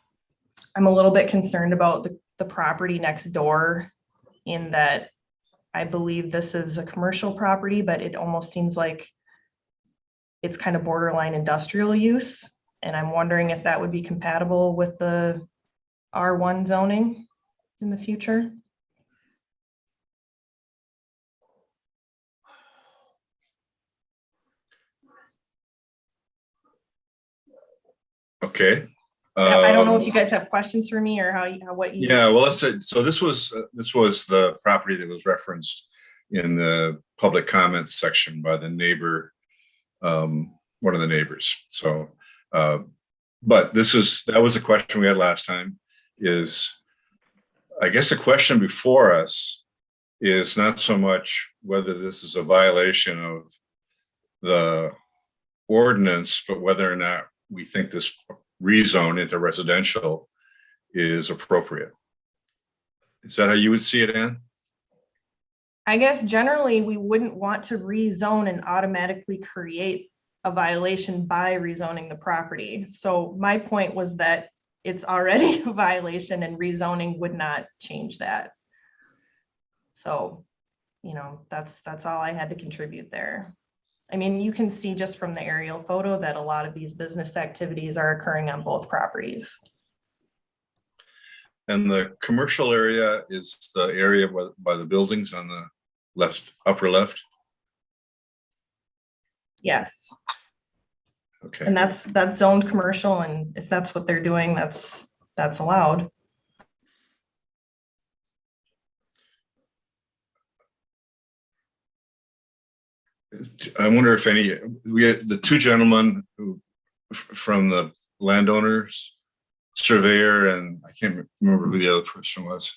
a little bit concerned about the property next door, in that I believe this is a commercial property, but it almost seems like it's kind of borderline industrial use. And I'm wondering if that would be compatible with the R1 zoning in the future. Okay. I don't know if you guys have questions for me or what you. Yeah, well, let's say, so this was the property that was referenced in the public comments section by the neighbor, one of the neighbors. So, but that was a question we had last time. I guess the question before us is not so much whether this is a violation of the ordinance, but whether or not we think this rezone into residential is appropriate. Is that how you would see it, Ann? I guess generally we wouldn't want to rezone and automatically create a violation by rezoning the property. So my point was that it's already a violation and rezoning would not change that. So, that's all I had to contribute there. I mean, you can see just from the aerial photo that a lot of these business activities are occurring on both properties. And the commercial area is the area by the buildings on the left, upper left? Yes. Okay. And that's zoned commercial, and if that's what they're doing, that's allowed. I wonder if we had the two gentlemen from the landowners surveyor, and I can't remember who the other person was.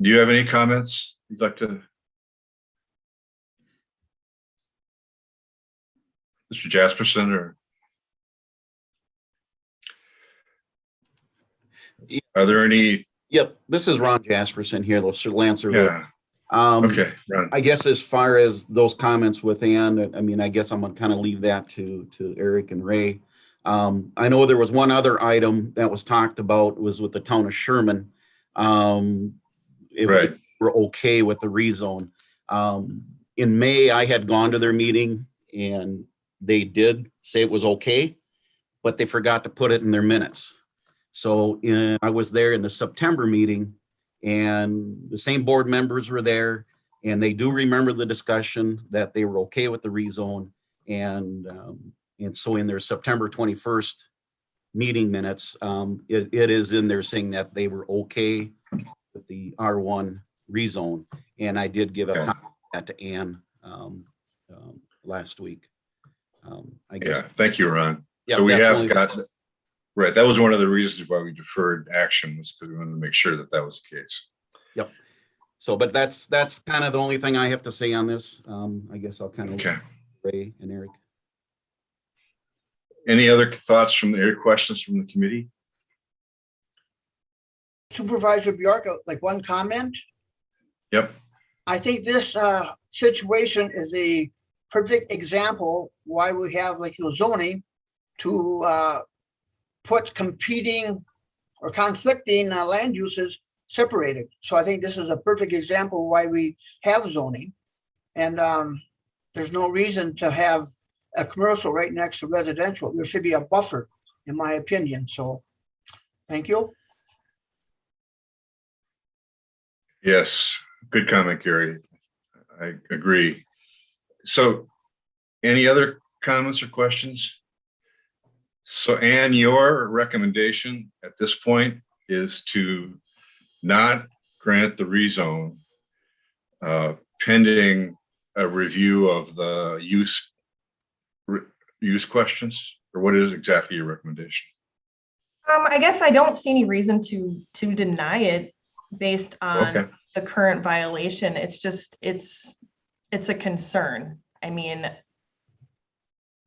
Do you have any comments you'd like to? Mr. Jasperson, or are there any? Yep, this is Ron Jasperson here, the land surveyor. Yeah. Okay, Ron. I guess as far as those comments with Ann, I mean, I guess I'm gonna kind of leave that to Eric and Ray. I know there was one other item that was talked about, was with the town of Sherman. If Right. we're okay with the rezone. In May, I had gone to their meeting and they did say it was okay, but they forgot to put it in their minutes. So I was there in the September meeting, and the same board members were there, and they do remember the discussion that they were okay with the rezone. And so in their September 21st meeting minutes, it is in there saying that they were okay with the R1 rezone. And I did give a Okay. copy of that to Ann last week. I guess. Yeah, thank you, Ron. Yeah, So we that's have only- got, right, that was one of the reasons why we deferred action, was because we wanted to make sure that that was the case. Yep. So, but that's kind of the only thing I have to say on this. I guess I'll kind of Okay. Ray and Eric. Any other thoughts from the questions from the committee? Supervisor Bjork, like one comment. Yep. I think this situation is a perfect example why we have like zoning to put competing or conflicting land uses separated. So I think this is a perfect example why we have zoning. And there's no reason to have a commercial right next to residential. There should be a buffer, in my opinion. So thank you. Yes, good comment, Gary. I agree. So any other comments or questions? So Ann, your recommendation at this point is to not grant the rezone pending a review of the use questions, or what is exactly your recommendation? I guess I don't see any reason to deny it based on Okay. the current violation. It's just, it's a concern. I mean,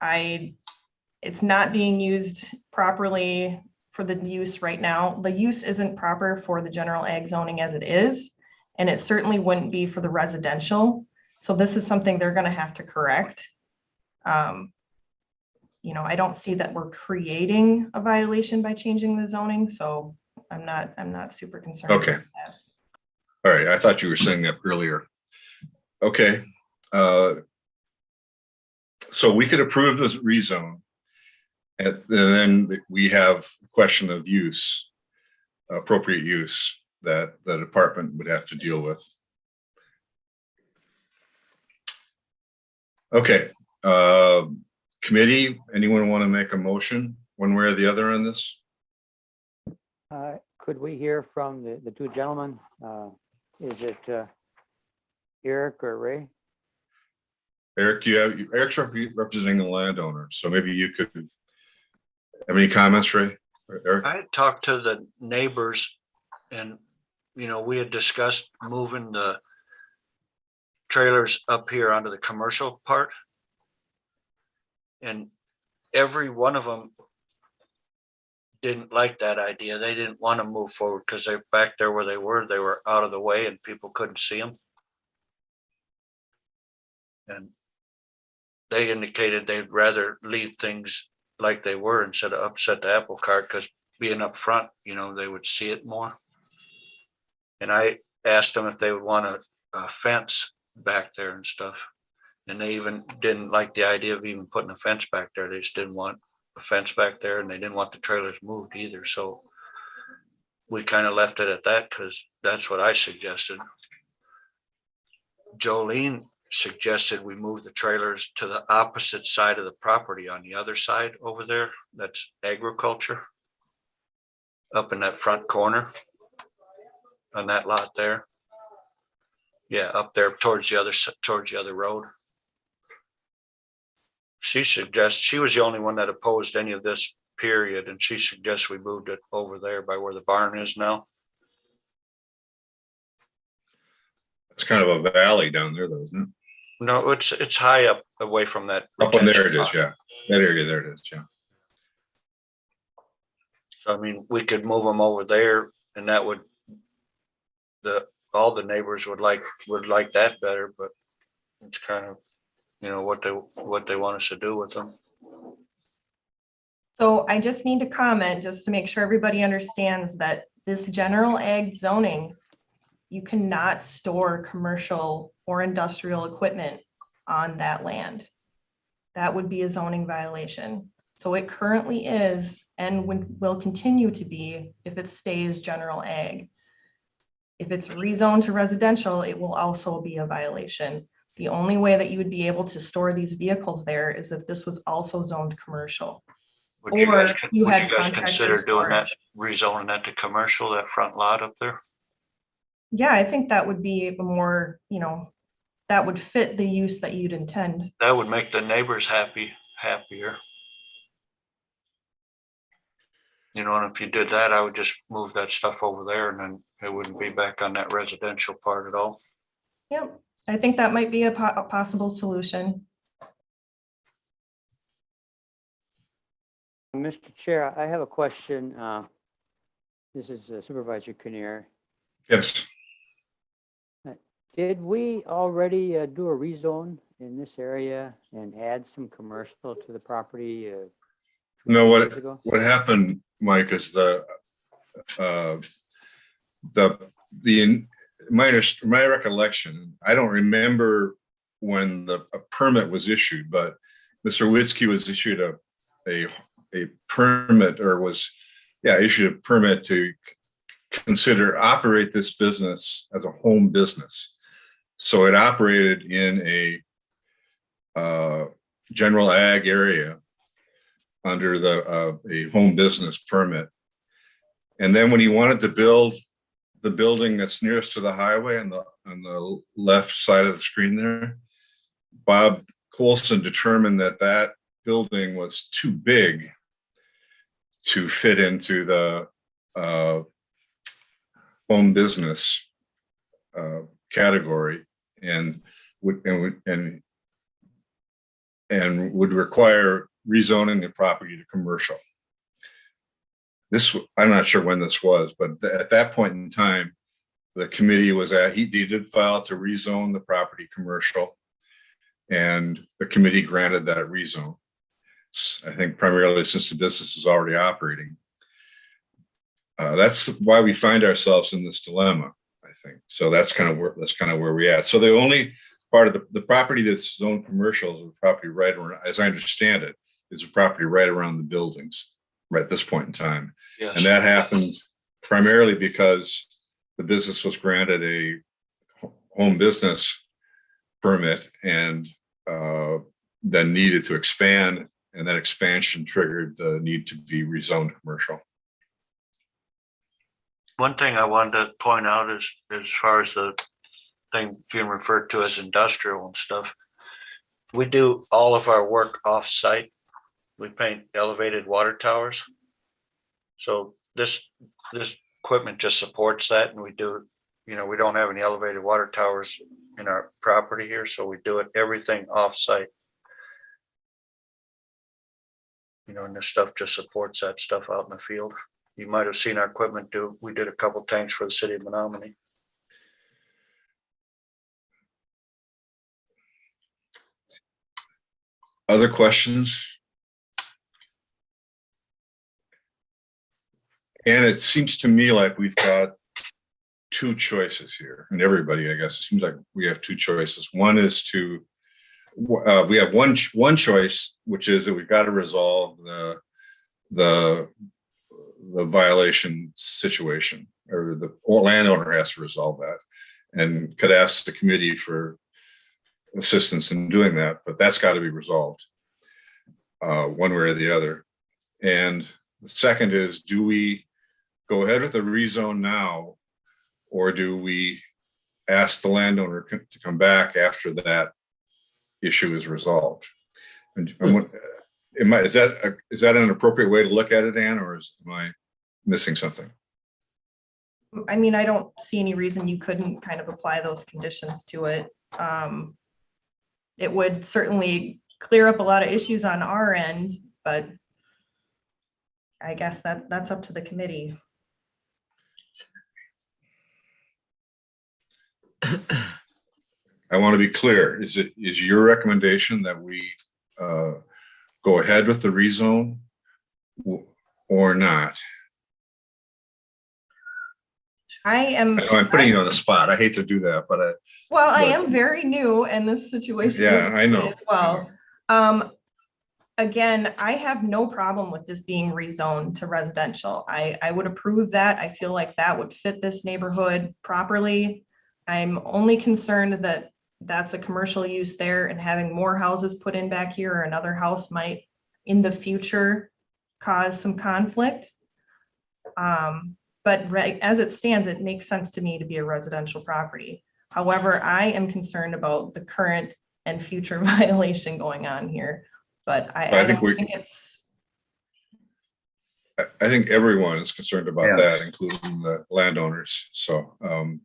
it's not being used properly for the use right now. The use isn't proper for the general ag zoning as it is, and it certainly wouldn't be for the residential. So this is something they're gonna have to correct. You know, I don't see that we're creating a violation by changing the zoning, so I'm not super concerned. Okay. about that. All right, I thought you were saying that earlier. Okay. So we could approve this rezone. And then we have the question of use, appropriate use that the department would have to deal with. Okay. Committee, anyone want to make a motion one way or the other on this? Could we hear from the two gentlemen? Is it Eric or Ray? Eric, Eric's representing the landowner, so maybe you could have any comments, Ray? Eric? I talked to the neighbors and, we had discussed moving the trailers up here onto the commercial part. And every one of them didn't like that idea. They didn't want to move forward because they're back there where they were out of the way and people couldn't see them. And they indicated they'd rather leave things like they were instead of upset the apple cart, because being up front, they would see it more. And I asked them if they would want a fence back there and stuff. And they even didn't like the idea of even putting a fence back there. They just didn't want a fence back there, and they didn't want the trailers moved either. So we kind of left it at that because that's what I suggested. Jolene suggested we move the trailers to the opposite side of the property on the other side over there. That's agriculture. Up in that front corner on that lot there. Yeah, up there towards the other road. She suggests, she was the only one that opposed any of this period, and she suggests we moved it over there by where the barn is now. It's kind of a valley down there though, isn't it? No, it's high up away from that. Up on there it retention is, pond. yeah. That area there it is, yeah. So I mean, we could move them over there, and that would, all the neighbors would like that better, but it's kind of, what they want us to do with them. So I just need to comment, just to make sure everybody understands that this general ag zoning, you cannot store commercial or industrial equipment on that land. That would be a zoning violation. So it currently is and will continue to be if it stays general ag. If it's rezoned to residential, it will also be a violation. The only way that you would be able to store these vehicles there is if this was also zoned commercial. Would you guys had consider contractor doing that, storage. rezoning that to commercial, that front lot up there? Yeah, I think that would be a more, that would fit the use that you'd intend. That would make the neighbors happier. You know, and if you did that, I would just move that stuff over there and then it wouldn't be back on that residential part at all. Yep, I think that might be a possible solution. Mr. Chair, I have a question. This is Supervisor Kinnear. Yes. Did we already do a rezone in this area and add some commercial to the property? No, years ago? what happened, Mike, is my recollection, I don't remember when a permit was issued, but Mr. Witzke was issued a permit, or issued a permit to operate this business as a home business. So it operated in a general ag area under a home business permit. And then when he wanted to build the building that's nearest to the highway on the left side of the screen there, Bob Colson determined that building was too big to fit into the home business category, and would require rezoning the property to commercial. I'm not sure when this was, but at that point in time, the committee he did file to rezone the property commercial, and the committee granted that rezone. I think primarily since the business is already operating. That's why we find ourselves in this dilemma, I think. So that's kind of where we're at. So the only part of the property that's zoned commercial is the property right around, as I understand it, is a property right around the buildings right at this point in time. Yes. And that happens primarily because the business was granted a home business permit and then needed to expand, and that expansion triggered the need to be rezoned commercial. One thing I wanted to point out is, as far as the thing being referred to as industrial and stuff, we do all of our work off-site. We paint elevated water towers. So this equipment just supports that, and we do, we don't have any elevated water towers in our property here, so we do everything off-site. And this stuff just supports that stuff out in the field. You might have seen our equipment we did a couple tanks for the city of Menominee. Other questions? And it seems to me like we've got two choices here, and everybody, I guess, it seems like we have two choices. One is we have one choice, which is that we've got to resolve the violation situation, or the landowner has to resolve that, and could ask the committee for assistance in doing that, but that's got to be resolved one way or the other. And the second is, do we go ahead with the rezone now, or do we ask the landowner to come back after that issue is resolved? And is that an appropriate way to look at it, Ann, or am I missing something? I mean, I don't see any reason you couldn't kind of apply those conditions to it. It would certainly clear up a lot of issues on our end, but I guess that's up to the committee. I want to be clear. Is your recommendation that we go ahead with the rezone or not? I'm putting you on the spot. I hate to do that, but I am very new in this situation. Yeah, I know. As well. Again, I have no problem with this being rezoned to residential. I would approve that. I feel like that would fit this neighborhood properly. I'm only concerned that that's a commercial use there, and having more houses put in back here, or another house might in the future cause some conflict. But as it stands, it makes sense to me to be a residential property. However, I am concerned about the current and future violation going on here. But I don't think it's. I think everyone is concerned about Yes. that, including the landowners. So I'm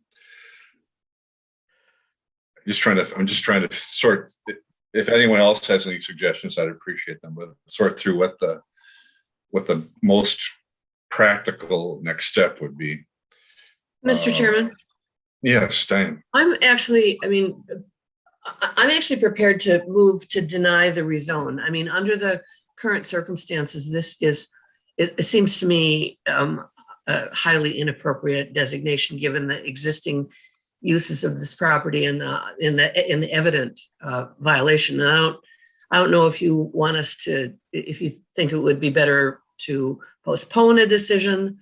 just trying to sort, if anyone else has any suggestions, I'd appreciate them, but sort through what the most practical next step would be. Mr. Chairman, Yes, Diane. I'm actually prepared to move to deny the rezone. I mean, under the current circumstances, it seems to me a highly inappropriate designation, given the existing uses of this property and in the evident violation. And I don't know if you want us to, if you think it would be better to postpone a decision.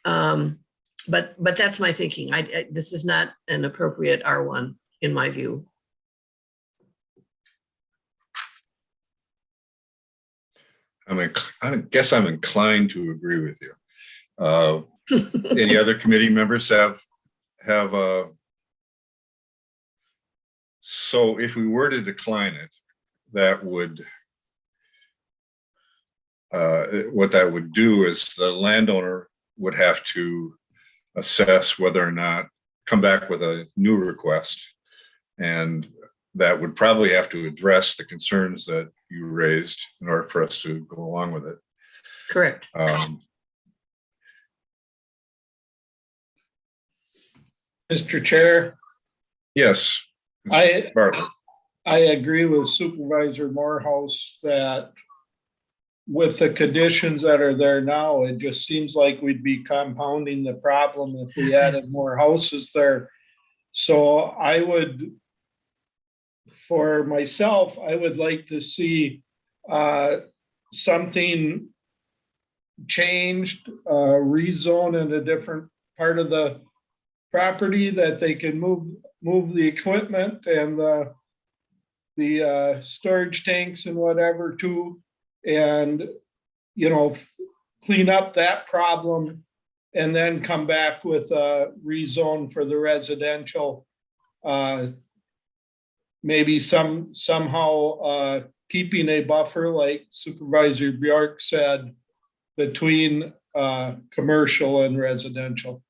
But that's my thinking. This is not an appropriate R1 in my view. I guess I'm inclined to agree with you. Any other committee members have so if we were to decline it, that would what that would do is the landowner would have to assess whether or not come back with a new request, and that would probably have to address the concerns that you raised in order for us to go along with it. Correct. Mr. Chair, Yes. I Bartlett. agree with Supervisor Morehouse that with the conditions that are there now, it just seems like we'd be compounding the problem if we added more houses there. So I would, for myself, I would like to see something changed, rezone in a different part of the property that they can move the equipment and the storage tanks and whatever to, and clean up that problem, and then come back with a rezone for the residential. Maybe somehow keeping a buffer, like Supervisor Bjork said, between commercial and residential.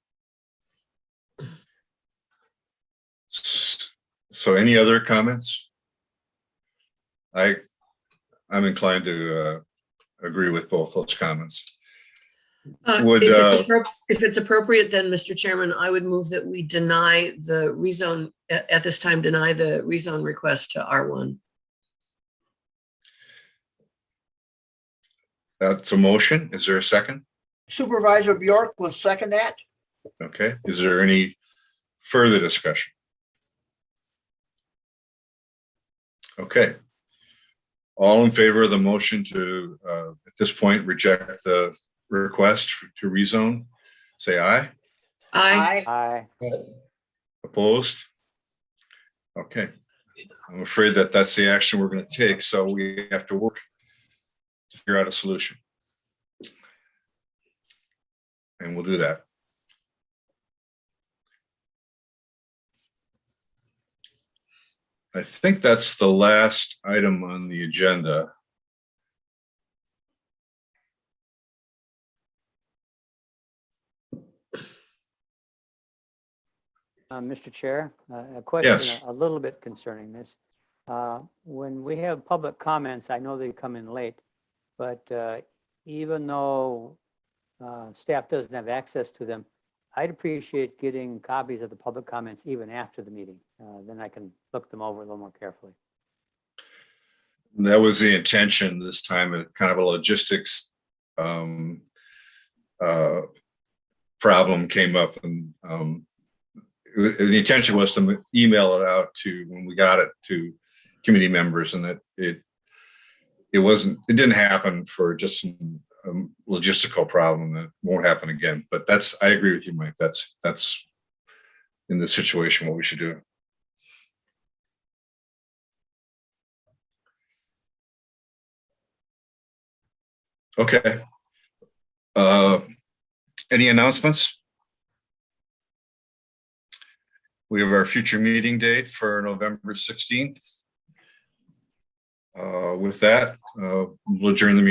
So any other comments? I'm inclined to agree with both those comments. If it's appropriate, then, Mr. Chairman, I would move that we deny the rezone, at this time, deny the rezone request to R1. That's a motion. Is there a second? Supervisor Bjork will second that. Okay. Is there any further discussion? Okay. All in favor of the motion to, at this point, reject the request to rezone, say aye. Aye. Aye. Opposed? Okay. I'm afraid that that's the action we're going to take, so we have to work to figure out a solution. And we'll do that. I think that's the last item on the agenda. Mr. Chair, a question Yes. a little bit concerning this. When we have public comments, I know they come in late, but even though staff doesn't have access to them, I'd appreciate getting copies of the public comments even after the meeting. Then I can look them over a little more carefully. That was the intention this time, kind of a logistics problem came up, and the intention was to email it out to, when we got it, to committee members, and that it didn't happen for just some logistical problem that won't happen again. But I agree with you, Mike. That's in this situation what we should do. Okay. Any announcements? We have our future meeting date for November 16th. With that, we'll adjourn the meeting.